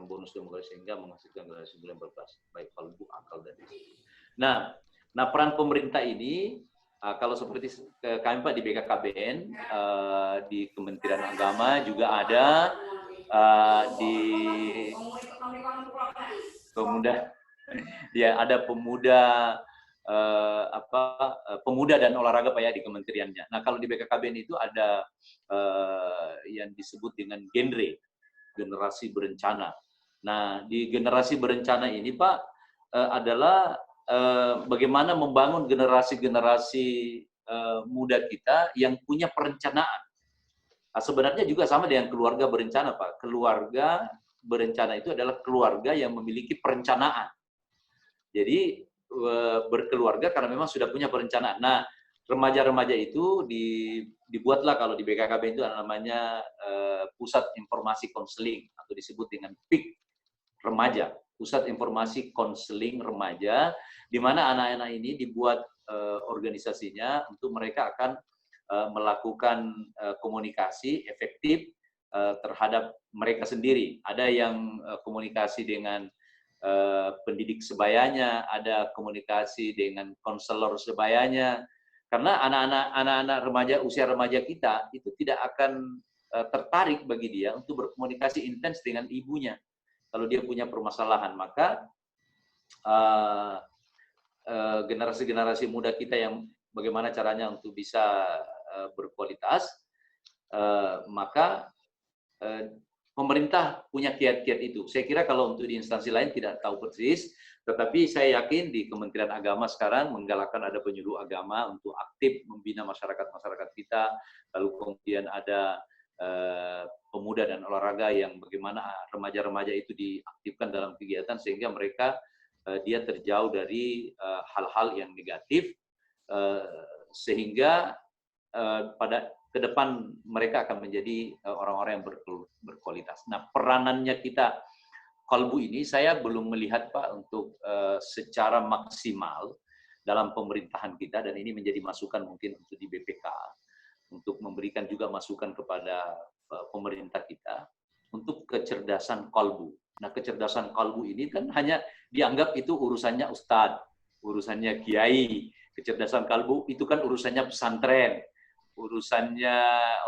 bonus demokrasi sehingga menghasilkan generasi yang berkelas, baik kalbu, akal, dan istri. Nah, peran pemerintah ini, kalau seperti kami, Pak, di BKKBN, di Kementerian Agama juga ada, di ada pemuda dan olahraga, Pak ya, di kementeriannya. Nah, kalau di BKKBN itu ada yang disebut dengan generasi berencana. Nah, di generasi berencana ini, Pak, adalah bagaimana membangun generasi-generasi muda kita yang punya perencanaan. Nah, sebenarnya juga sama dengan keluarga berencana, Pak. Keluarga berencana itu adalah keluarga yang memiliki perencanaan. Jadi berkeluarga karena memang sudah punya perencanaan. Nah, remaja-remaja itu dibuatlah, kalau di BKKBN itu namanya Pusat Informasi Konseling, atau disebut dengan PIK Remaja, Pusat Informasi Konseling Remaja, di mana anak-anak ini dibuat organisasinya untuk mereka akan melakukan komunikasi efektif terhadap mereka sendiri. Ada yang komunikasi dengan pendidik sebayanya, ada komunikasi dengan konselor sebayanya. Karena anak-anak remaja, usia remaja kita itu tidak akan tertarik bagi dia untuk berkomunikasi intens dengan ibunya. Kalau dia punya permasalahan, maka generasi-generasi muda kita yang bagaimana caranya untuk bisa berkualitas, maka pemerintah punya kiat-kiat itu. Saya kira kalau untuk di instansi lain tidak tahu persis, tetapi saya yakin di Kementerian Agama sekarang menggalakkan ada penyuluh agama untuk aktif membina masyarakat-masyarakat kita, lalu kemudian ada pemuda dan olahraga yang bagaimana remaja-remaja itu diaktifkan dalam kegiatan sehingga mereka dia terjauh dari hal-hal yang negatif, sehingga pada ke depan mereka akan menjadi orang-orang yang berkualitas. Nah, peranannya kita kalbu ini saya belum melihat Pak untuk secara maksimal dalam pemerintahan kita, dan ini menjadi masukan mungkin untuk di BPK untuk memberikan juga masukan kepada pemerintah kita untuk kecerdasan kalbu. Nah, kecerdasan kalbu ini kan hanya dianggap itu urusannya ustadz, urusannya kiai. Kecerdasan kalbu itu kan urusannya pesantren, urusannya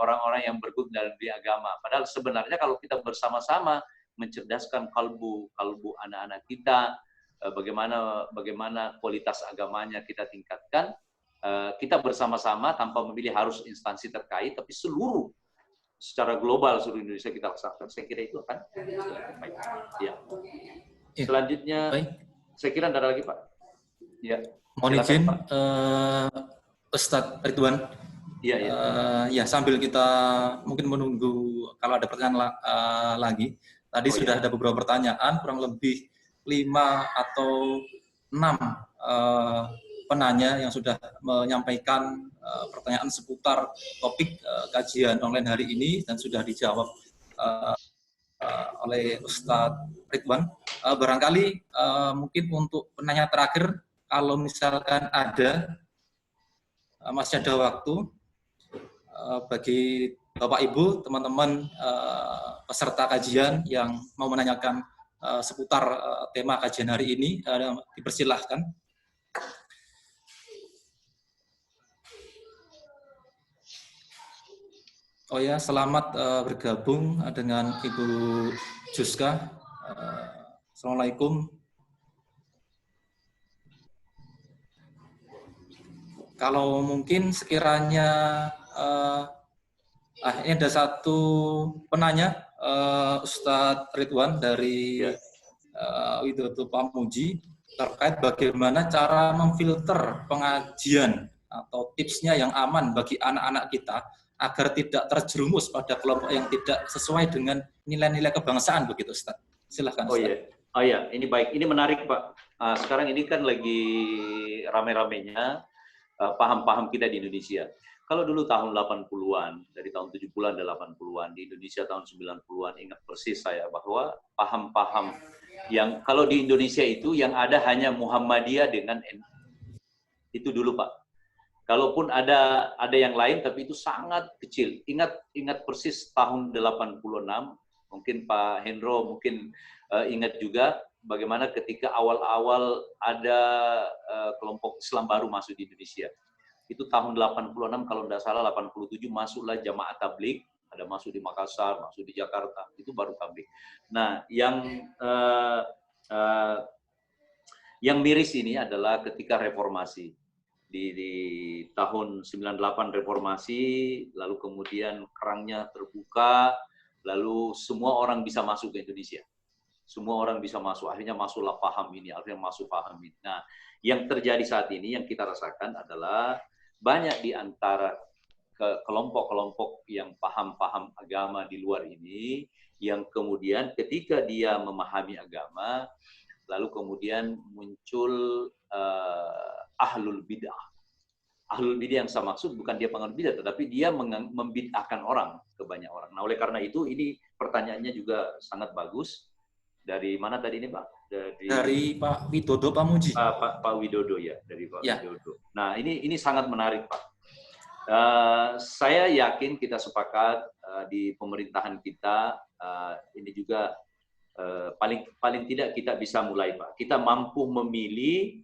orang-orang yang bergelut dalam dunia agama. Padahal sebenarnya kalau kita bersama-sama mencerdaskan kalbu anak-anak kita, bagaimana kualitas agamanya kita tingkatkan, kita bersama-sama tanpa memilih harus instansi terkait, tapi secara global seluruh Indonesia kita laksanakan, saya kira itu akan baik. Ya. Selanjutnya, saya kira tidak ada lagi Pak. Ya. Mohon izin, Ustadz Ridwan. Iya, iya. Ya, sambil kita mungkin menunggu kalau ada pertanyaan lagi. Tadi sudah ada beberapa pertanyaan, kurang lebih 5 atau 6 penanya yang sudah menyampaikan pertanyaan seputar topik kajian online hari ini dan sudah dijawab oleh Ustadz Ridwan. Barangkali mungkin untuk penanya terakhir, kalau misalkan ada, masih ada waktu bagi Bapak Ibu, teman-teman peserta kajian yang mau menanyakan seputar tema kajian hari ini, dipersilahkan. Oh ya, selamat bergabung dengan Ibu Juska. Assalamualaikum. Kalau mungkin sekiranya ini ada satu penanya, Ustadz Ridwan dari Widodo Pamuji, terkait bagaimana cara memfilter pengajian atau tipsnya yang aman bagi anak-anak kita agar tidak terjerumus pada kelompok yang tidak sesuai dengan nilai-nilai kebangsaan, begitu Ustaz. Silahkan Ustaz. Oh iya, ini baik. Ini menarik Pak. Sekarang ini kan lagi rame-ramenya paham-paham kita di Indonesia. Kalau dulu tahun 80-an, dari tahun 70-an dan 80-an, di Indonesia tahun 90-an, ingat persis saya bahwa paham-paham yang kalau di Indonesia itu yang ada hanya Muhammadiyah dengan NU. Itu dulu Pak. Kalaupun ada yang lain, tapi itu sangat kecil. Ingat persis tahun 86, mungkin Pak Hendro mungkin ingat juga bagaimana ketika awal-awal ada kelompok Islam baru masuk di Indonesia. Itu tahun 86, kalau tidak salah 87 masuklah Jamaah Tabligh, ada masuk di Makassar, masuk di Jakarta, itu baru Tabligh. Nah, yang miris ini adalah ketika reformasi. Di tahun 98 reformasi, lalu kemudian kerangnya terbuka, lalu semua orang bisa masuk ke Indonesia. Semua orang bisa masuk, akhirnya masuklah paham ini, akhirnya masuk paham ini. Nah, yang terjadi saat ini, yang kita rasakan adalah banyak di antara kelompok-kelompok yang paham-paham agama di luar ini, yang kemudian ketika dia memahami agama, lalu kemudian muncul ahlul bid'ah. Ahlul bid'ah yang saya maksud bukan dia pengaruh bid'ah, tetapi dia membid'ahkan orang ke banyak orang. Nah, oleh karena itu, ini pertanyaannya juga sangat bagus. Dari mana tadi ini, Pak? Dari Pak Widodo Pamuji. Pak Widodo ya, dari Pak Widodo. Nah, ini sangat menarik, Pak. Saya yakin kita sepakat di pemerintahan kita, ini juga paling tidak kita bisa mulai, Pak. Kita mampu memilih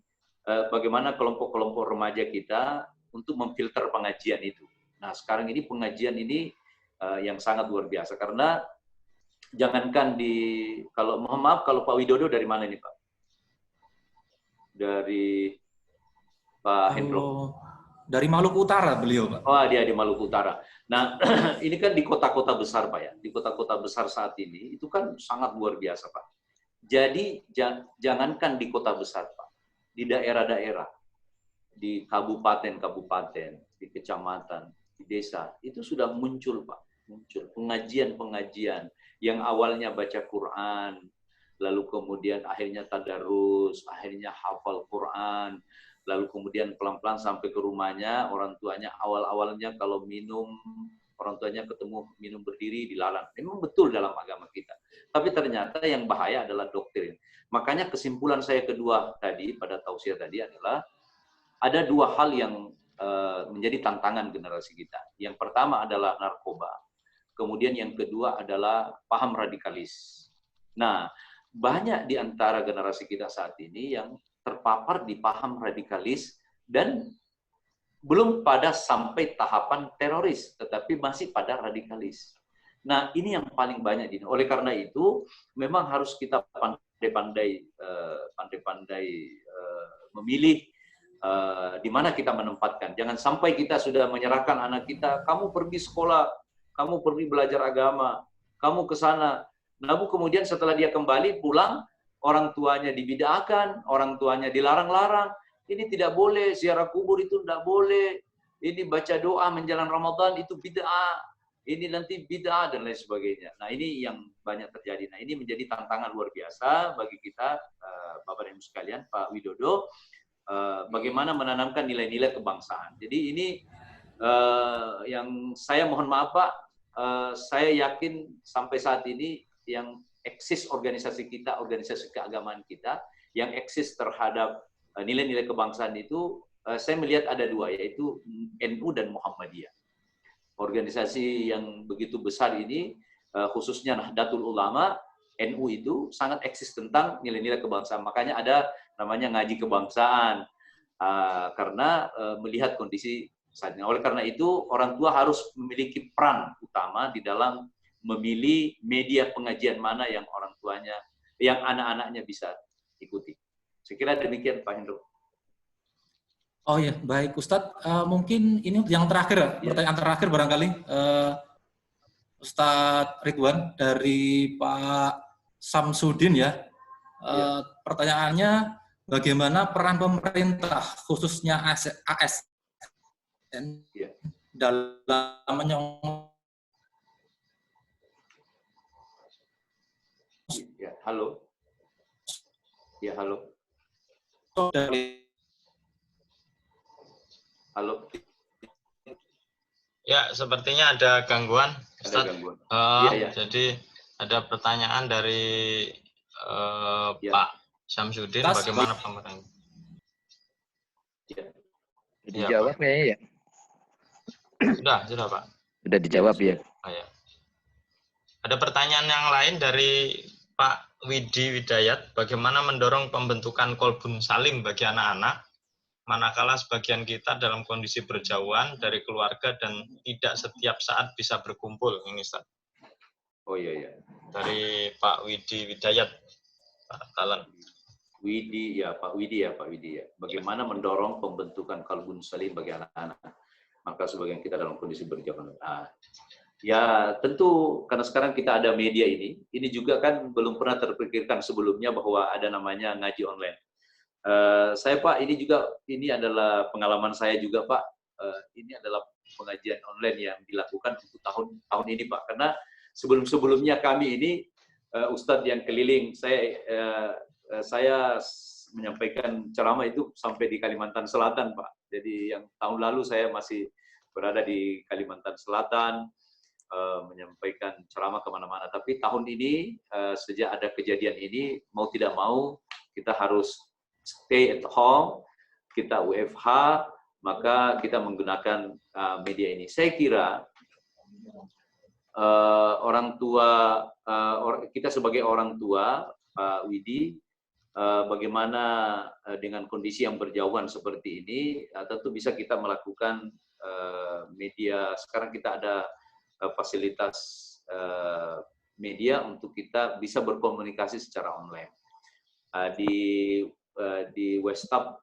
bagaimana kelompok-kelompok remaja kita untuk memfilter pengajian itu. Nah, sekarang ini pengajian ini yang sangat luar biasa, karena jangankan mohon maaf, kalau Pak Widodo dari mana ini, Pak? Dari Pak Hendro? Dari Maluku Utara beliau, Pak. Oh, dia di Maluku Utara. Nah, ini kan di kota-kota besar, Pak ya. Di kota-kota besar saat ini, itu kan sangat luar biasa, Pak. Jadi, jangankan di kota besar, Pak. Di daerah-daerah, di kabupaten-kabupaten, di kecamatan, di desa, itu sudah muncul, Pak. Muncul pengajian-pengajian yang awalnya baca Quran, lalu kemudian akhirnya tadarus, akhirnya hafal Quran, lalu kemudian pelan-pelan sampai ke rumahnya, orang tuanya awal-awalnya kalau minum orang tuanya ketemu minum berdiri dilarang. Memang betul dalam agama kita. Tapi ternyata yang bahaya adalah doktrin. Makanya kesimpulan saya kedua tadi pada tausiah tadi adalah ada dua hal yang menjadi tantangan generasi kita. Yang pertama adalah narkoba. Kemudian yang kedua adalah paham radikalis. Nah, banyak di antara generasi kita saat ini yang terpapar di paham radikalis dan belum pada sampai tahapan teroris, tetapi masih pada radikalis. Nah, ini yang paling banyak. Oleh karena itu, memang harus kita pandai-pandai memilih di mana kita menempatkan. Jangan sampai kita sudah menyerahkan anak kita, kamu pergi sekolah, kamu pergi belajar agama, kamu ke sana. Lalu kemudian setelah dia kembali pulang, orang tuanya dibid'ahkan, orang tuanya dilarang-larang. Ini tidak boleh, ziarah kubur itu tidak boleh. Ini baca doa menjelang Ramadan itu bid'ah. Ini nanti bid'ah dan lain sebagainya. Nah, ini yang banyak terjadi. Nah, ini menjadi tantangan luar biasa bagi kita, Bapak dan Ibu sekalian, Pak Widodo, bagaimana menanamkan nilai-nilai kebangsaan. Jadi ini yang saya mohon maaf Pak, saya yakin sampai saat ini yang eksis organisasi kita, organisasi keagamaan kita, yang eksis terhadap nilai-nilai kebangsaan itu, saya melihat ada dua, yaitu NU dan Muhammadiyah. Organisasi yang begitu besar ini, khususnya Nahdlatul Ulama, NU itu sangat eksis tentang nilai-nilai kebangsaan. Makanya ada namanya ngaji kebangsaan, karena melihat kondisi saat ini. Oleh karena itu, orang tua harus memiliki peran utama di dalam memilih media pengajian mana yang orang tuanya, yang anak-anaknya bisa ikuti. Saya kira demikian, Pak Hendro. Oh ya, baik Ustadz. Mungkin ini yang terakhir, pertanyaan terakhir barangkali. Ustadz Ridwan dari Pak Samsudin ya. Pertanyaannya, bagaimana peran pemerintah khususnya ASN dalam menyokong? Ya, halo. Ya, halo. Halo. Ya, sepertinya ada gangguan. Ada gangguan. Ya. Jadi ada pertanyaan dari Pak Samsudin, bagaimana pemerintah? Dijawab kayaknya ya. Sudah Pak. Sudah dijawab ya. Oh, ya. Ada pertanyaan yang lain dari Pak Widi Widayat, bagaimana mendorong pembentukan kolbun salim bagi anak-anak, manakala sebagian kita dalam kondisi berjauhan dari keluarga dan tidak setiap saat bisa berkumpul, ini Ustaz. Oh iya. Dari Pak Widi Widayat, Pak Talan. Widi ya. Bagaimana mendorong pembentukan kolbun salim bagi anak-anak, maka sebagian kita dalam kondisi berjauhan. Ya tentu karena sekarang kita ada media ini juga kan belum pernah terpikirkan sebelumnya bahwa ada namanya ngaji online. Saya Pak, ini adalah pengalaman saya juga Pak. Ini adalah pengajian online yang dilakukan untuk tahun ini Pak. Karena sebelum-sebelumnya kami ini Ustadz yang keliling, saya menyampaikan ceramah itu sampai di Kalimantan Selatan Pak. Jadi yang tahun lalu saya masih berada di Kalimantan Selatan, menyampaikan ceramah kemana-mana. Tapi tahun ini sejak ada kejadian ini, mau tidak mau kita harus stay at home, kita WFH, maka kita menggunakan media ini. Saya kira orang tua, kita sebagai orang tua, Pak Widi, bagaimana dengan kondisi yang berjauhan seperti ini, tentu bisa kita melakukan media. Sekarang kita ada fasilitas media untuk kita bisa berkomunikasi secara online. Di WhatsApp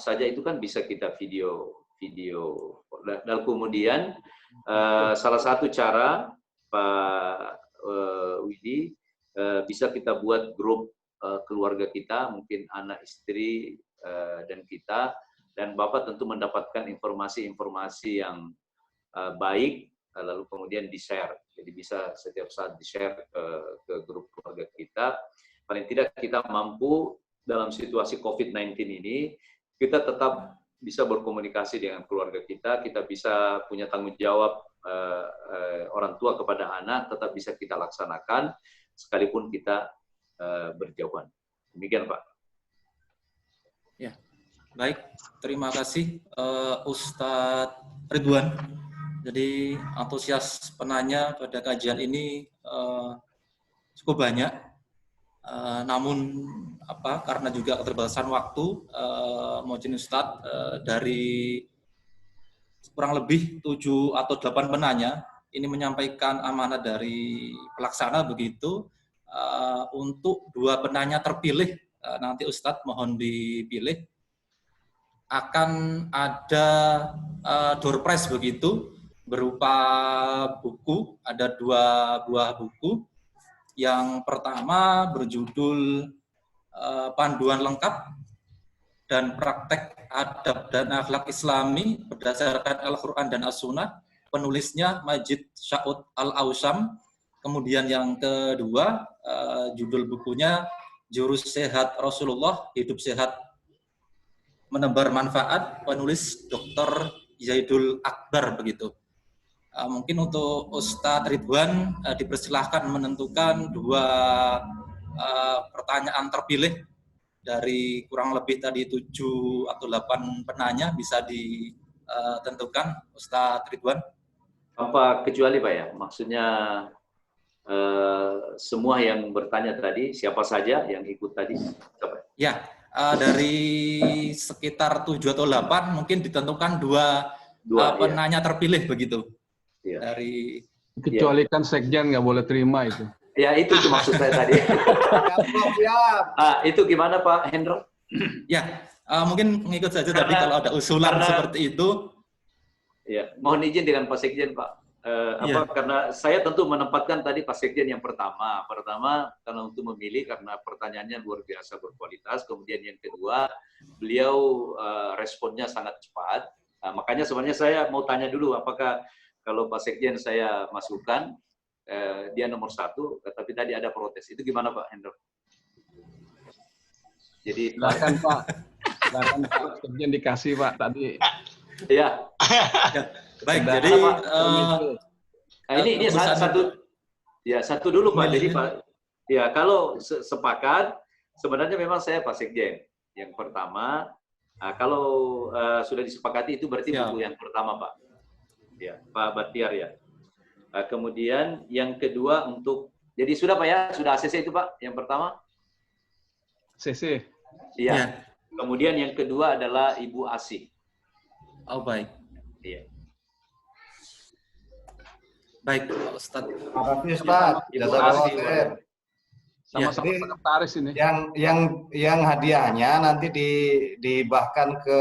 saja itu kan bisa kita video. Dan kemudian salah satu cara Pak Widi, bisa kita buat grup keluarga kita, mungkin anak istri dan kita, dan Bapak tentu mendapatkan informasi-informasi yang baik, lalu kemudian di-share. Jadi bisa setiap saat di-share ke grup keluarga kita. Paling tidak kita mampu dalam situasi COVID-19 ini, kita tetap bisa berkomunikasi dengan keluarga kita bisa punya tanggung jawab orang tua kepada anak tetap bisa kita laksanakan sekalipun kita berjauhan. Demikian Pak. Ya, baik. Terima kasih Ustadz Ridwan. Jadi antusias penanya pada kajian ini cukup banyak. Namun karena juga keterbatasan waktu, mohon Ustadz dari kurang lebih 7 atau 8 penanya ini menyampaikan amanah dari pelaksana begitu. Untuk 2 penanya terpilih, nanti Ustadz mohon dipilih, akan ada door prize begitu, berupa buku, ada 2 buah buku. Yang pertama berjudul Panduan Lengkap dan Praktek Adab dan Akhlak Islami berdasarkan Al-Quran dan As-Sunnah, penulisnya Majid Sya'ud Al-Ausam. Kemudian yang kedua, judul bukunya Jurus Sehat Rasulullah, Hidup Sehat Menebar Manfaat, penulis Dr. Zaidul Akbar begitu. Mungkin untuk Ustadz Ridwan dipersilahkan menentukan 2 pertanyaan terpilih dari kurang lebih tadi 7 atau 8 penanya, bisa ditentukan Ustadz Ridwan. Apa kecuali Pak ya? Maksudnya semua yang bertanya tadi, siapa saja yang ikut tadi? Ya, dari sekitar 7 atau 8 mungkin ditentukan 2 penanya terpilih begitu. Ya. Dari kecualikan sekjen nggak boleh terima itu. Ya itu maksud saya tadi. Itu gimana Pak Hendro? Ya, mungkin mengikut saja tadi kalau ada usulan seperti itu. Ya, mohon izin dengan Pak Sekjen Pak. Karena saya tentu menempatkan tadi Pak Sekjen yang pertama karena untuk memilih karena pertanyaannya luar biasa berkualitas, kemudian yang kedua beliau responnya sangat cepat. Makanya sebenarnya saya mau tanya dulu apakah kalau Pak Sekjen saya masukkan dia nomor 1, tapi tadi ada protes, itu gimana Pak Hendro? Jadi silakan Pak, Sekjen dikasih Pak tadi. Iya. Baik, jadi ini satu dulu Pak. Jadi Pak, ya kalau sepakat sebenarnya memang saya Pak Sekjen yang pertama. Kalau sudah disepakati itu berarti buku yang pertama Pak. Ya, Pak Batiar ya. Kemudian yang kedua untuk, jadi sudah Pak ya, sudah ACC itu Pak, yang pertama? CC. Iya. Kemudian yang kedua adalah Ibu Asih. Oh baik. Iya. Baik, Pak Ustadz. Terima kasih Ustaz. Sama-sama sekretaris ini. Yang hadiahnya nanti dibahkan ke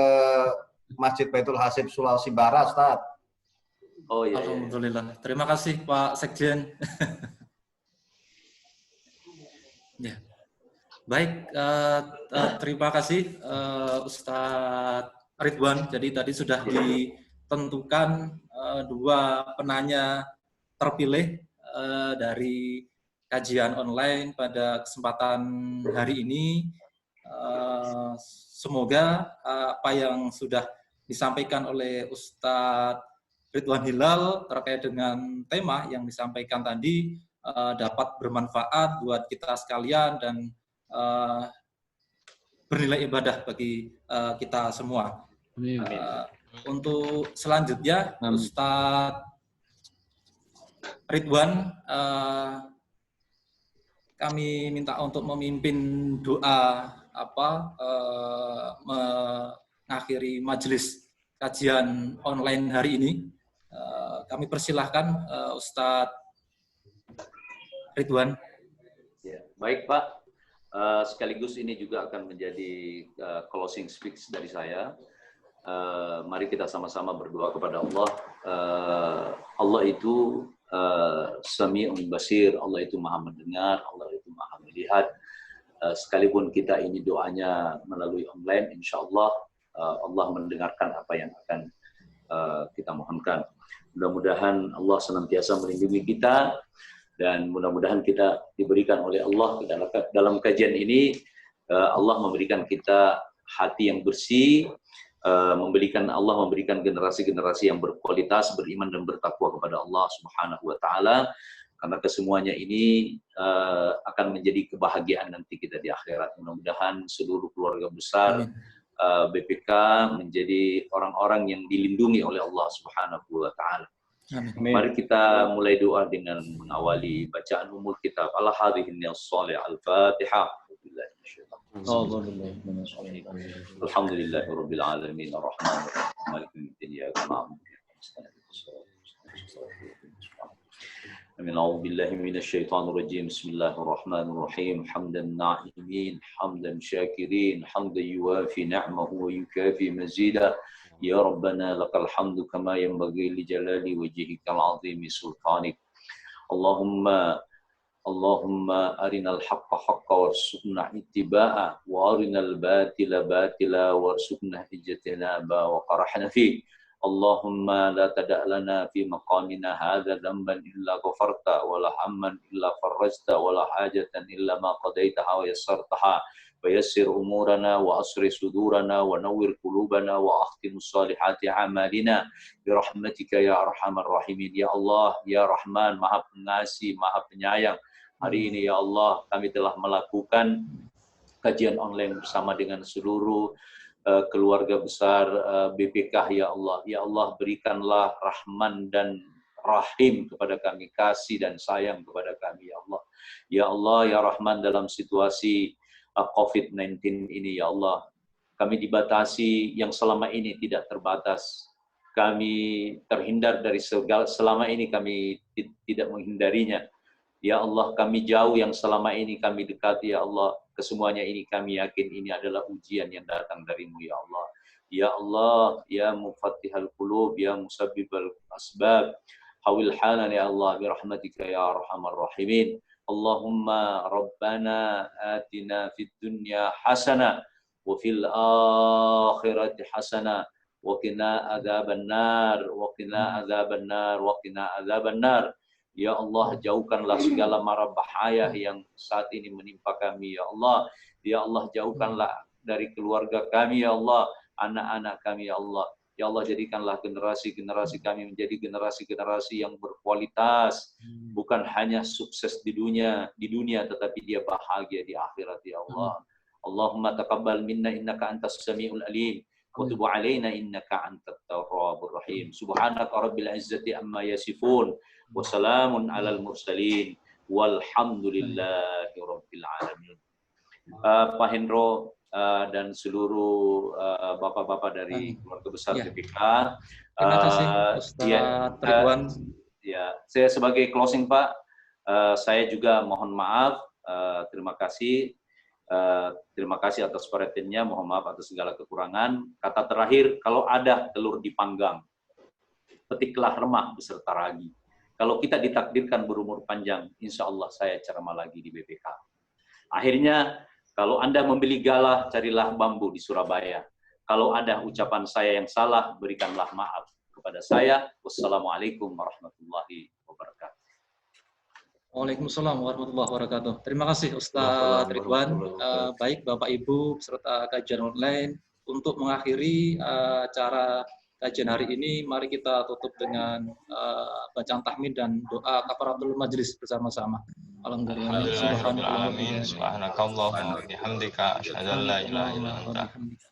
Masjid Baitul Hasib Sulawesi Barat, Ustaz. Oh iya. Alhamdulillah. Terima kasih Pak Sekjen. Ya. Baik, terima kasih Ustadz Ridwan. Jadi tadi sudah ditentukan 2 penanya terpilih dari kajian online pada kesempatan hari ini. Semoga apa yang sudah disampaikan oleh Ustadz Ridwan Hilal terkait dengan tema yang disampaikan tadi dapat bermanfaat buat kita sekalian dan bernilai ibadah bagi kita semua. Untuk selanjutnya Ustadz Ridwan kami minta untuk memimpin doa mengakhiri majelis kajian online hari ini. Kami persilahkan Ustadz Ridwan. Ya, baik Pak. Sekaligus ini juga akan menjadi closing speech dari saya. Mari kita sama-sama berdoa kepada Allah. Allah itu Sami'un Basir, Allah itu Maha mendengar, Allah itu Maha melihat. Sekalipun kita ini doanya melalui online, insya Allah Allah mendengarkan apa yang akan kita mohonkan. Mudah-mudahan Allah senantiasa melindungi kita dan mudah-mudahan kita diberikan oleh Allah dalam kajian ini Allah memberikan kita hati yang bersih, Allah memberikan generasi-generasi yang berkualitas, beriman dan bertakwa kepada Allah Subhanahu wa taala, karena kesemuanya ini akan menjadi kebahagiaan nanti kita di akhirat. Mudah-mudahan seluruh keluarga besar BPK menjadi orang-orang yang dilindungi oleh Allah Subhanahu wa taala. Mari kita mulai doa dengan mengawali bacaan umul kitab. Ala hadhihi as-salih al-Fatihah. Alhamdulillahirabbil alamin arrahmanir rahim maliki yaumiddin iyyaka na'budu wa iyyaka nasta'in. Amin. A'udzu billahi minasy syaithanir rajim. Bismillahirrahmanir rahim. Hamdan na'imin, hamdan syakirin, hamdan yuwafi ni'amahu wa yukafi mazida. Ya Rabbana lakal hamdu kama yanbaghi li jalali wajhikal azimi sultanik. Allahumma arinal haqqa haqqa warzuqna ittiba'a wa arinal batila batila warzuqna ijtinaba wa qarahna fi. Allahumma la tada' lana fi maqamina hadza dhanban illa ghafarta wa la hamman illa farajta wa la hajatan illa ma qadaitaha wa yassartaha wa yassir umurana wa asri sudurana wa nawwir qulubana wa akhtimus salihati amalina bi rahmatika ya arhamar rahimin. Ya Allah, ya Rahman, Maha Pengasih, Maha Penyayang. Hari ini ya Allah, kami telah melakukan kajian online bersama dengan seluruh keluarga besar BPK ya Allah. Ya Allah, berikanlah rahman dan rahim kepada kami, kasih dan sayang kepada kami ya Allah. Ya Allah, ya Rahman, dalam situasi COVID-19 ini ya Allah, kami dibatasi yang selama ini tidak terbatas. Kami terhindar dari segala, selama ini kami tidak menghindarinya. Ya Allah, kami jauh yang selama ini kami dekati ya Allah. Kesemuanya ini kami yakin ini adalah ujian yang datang darimu ya Allah. Ya Allah, ya mufattihal qulub, ya musabbibal asbab, hawil halan ya Allah birahmatika ya arhamar rahimin. Allahumma rabbana atina fid dunya hasanah wa fil akhirati hasanah wa qina adzabannar wa qina adzabannar wa qina adzabannar. Ya Allah, jauhkanlah segala mara bahaya yang saat ini menimpa kami ya Allah. Ya Allah, jauhkanlah dari keluarga kami ya Allah, anak-anak kami ya Allah. Ya Allah, jadikanlah generasi-generasi kami menjadi generasi-generasi yang berkualitas, bukan hanya sukses di dunia tetapi dia bahagia di akhirat ya Allah. Allahumma taqabbal minna innaka antas samiul alim wa tub alaina innaka antat tawwabur rahim. Subhanaka rabbil izzati amma yasifun. Wassalamun alal mursalin walhamdulillahi rabbil alamin. Pak Hendro dan seluruh bapak-bapak dari keluarga besar BPK. Terima kasih Ustaz Ridwan. Ya, saya sebagai closing Pak, saya juga mohon maaf, terima kasih atas perhatiannya, mohon maaf atas segala kekurangan. Kata terakhir, kalau ada telur dipanggang, petiklah remah beserta ragi. Kalau kita ditakdirkan berumur panjang, insya Allah saya ceramah lagi di BPK. Akhirnya, kalau Anda membeli galah, carilah bambu di Surabaya. Kalau ada ucapan saya yang salah, berikanlah maaf kepada saya. Wassalamualaikum warahmatullahi wabarakatuh. Waalaikumsalam warahmatullahi wabarakatuh. Terima kasih Ustaz Ridwan. Baik Bapak Ibu beserta kajian online, untuk mengakhiri acara kajian hari ini, mari kita tutup dengan bacaan tahmid dan doa kafaratul majlis bersama-sama. Alhamdulillahirrahmanirrahim. Subhanakallahumma wa bihamdika asyhadu an la ilaha illa anta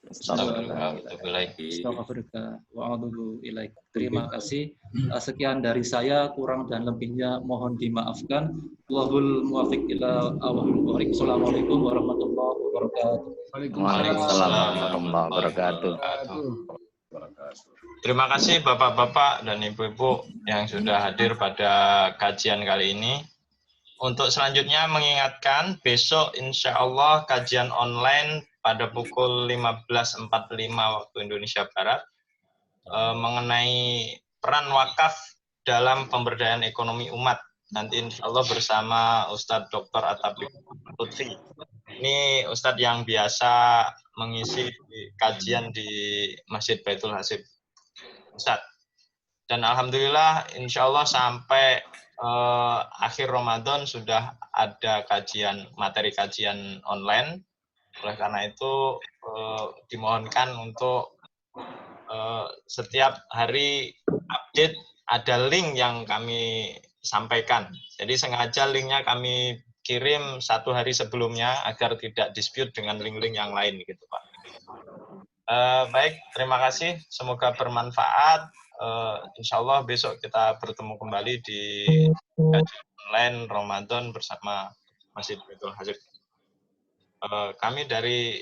astaghfiruka wa atubu ilaik. Astaghfiruka wa atubu ilaik. Terima kasih. Sekian dari saya, kurang dan lebihnya mohon dimaafkan. Wallahul muwaffiq ila aqwamit thoriq. Assalamualaikum warahmatullahi wabarakatuh. Waalaikumsalam warahmatullahi wabarakatuh. Terima kasih Bapak-Bapak dan Ibu-Ibu yang sudah hadir pada kajian kali ini. Untuk selanjutnya mengingatkan, besok insya Allah kajian online pada pukul 15.45 waktu Indonesia Barat mengenai peran wakaf dalam pemberdayaan ekonomi umat. Nanti insya Allah bersama Ustadz Dr. Atabik Lutfi. Ini Ustadz yang biasa mengisi kajian di Masjid Baitul Hasib Ustadz. Dan Alhamdulillah insya Allah sampai akhir Ramadan sudah ada materi kajian online. Oleh karena itu dimohonkan untuk setiap hari update ada link yang kami sampaikan. Jadi sengaja linknya kami kirim 1 hari sebelumnya agar tidak dispute dengan link-link yang lain gitu Pak. Baik, terima kasih. Semoga bermanfaat. Insya Allah besok kita bertemu kembali di kajian online Ramadan bersama Masjid Baitul Hasib. Kami dari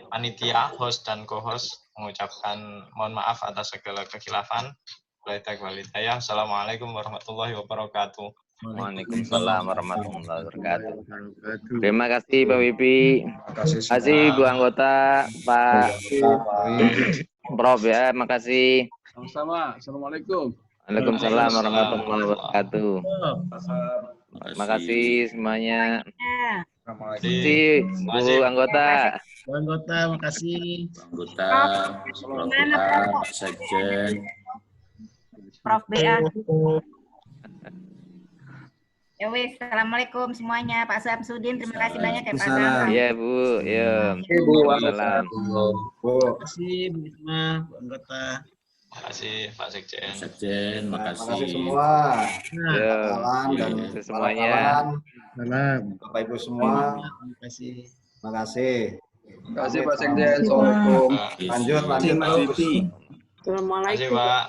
panitia, host dan co-host mengucapkan mohon maaf atas segala kekhilafan. Assalamualaikum warahmatullahi wabarakatuh. Waalaikumsalam warahmatullahi wabarakatuh. Terima kasih Pak Wipi. Terima kasih Bu anggota, Pak Prof ya, makasih. Sama-sama. Assalamualaikum. Waalaikumsalam warahmatullahi wabarakatuh. Terima kasih semuanya. Terima kasih Bu anggota. Bu anggota, makasih. Anggota, Pak Sekjen. Prof BA. Ya wis, assalamualaikum semuanya. Pak Samsudin, terima kasih banyak ya Pak Sam. Iya Bu, ya. Salam. Terima kasih Bu Isma, Bu anggota. Terima kasih Pak Sekjen. Sekjen, makasih. Makasih semua. Ya, Kawan dan semuanya. Salam. Bapak Ibu semua. Terima kasih. Makasih. Terima kasih Pak Sekjen. Assalamualaikum. Lanjut Pak Wipi. Assalamualaikum Pak.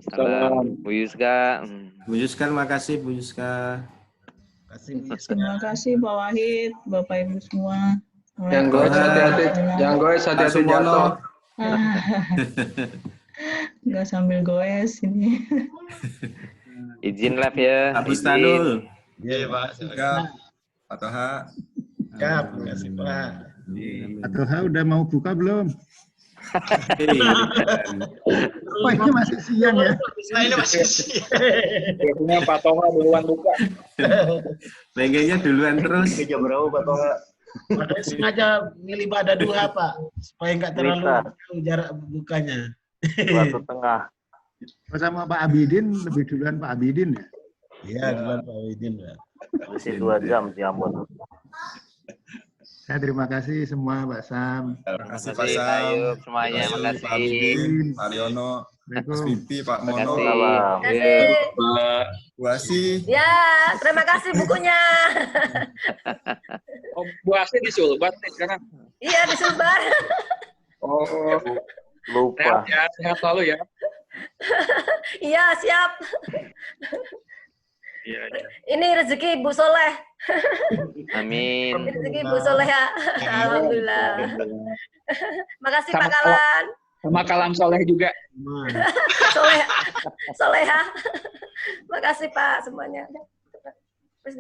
Salam. Bu Yuska. Bu Yuska, terima kasih Bu Yuska. Terima kasih Pak Wahid, Bapak Ibu semua. Yang goes hati-hati, jatuh. Enggak sambil goes ini. Izin live ya. Pak Bustanul. Iya Pak. Siap. Pak Toha. Siap, terima kasih Pak. Pak Toha udah mau buka belum? Oh, ini masih siang ya? Nah, ini masih siang. Biasanya Pak Toha duluan buka. Pengennya duluan terus. Jam berapa Pak Toha? Makanya sengaja milih pada 2 Pak, supaya nggak terlalu jauh jarak bukanya. 2,5. Sama Pak Abidin, lebih duluan Pak Abidin ya? Iya, duluan Pak Abidin Pak. Masih 2 jam di Ambon. Saya terima kasih semua Pak Sam. Terima kasih Pak Ayub semuanya, terima kasih. Pak Bidin, Pak Riono, Mas Pipi, Pak Mono. Terima kasih. Bu Asi. Ya, terima kasih bukunya. Oh, Bu Asi disulbat nih sekarang. Iya, disulbat. Oh, lupa. Sehat selalu ya. Iya, siap. Iya. Ini rezeki Bu Soleh. Amin. Rezeki Bu Soleh ya. Alhamdulillah. Makasih Pak Kalan. Sama Kalam Soleh juga. Soleha. Makasih Pak semuanya. Terus,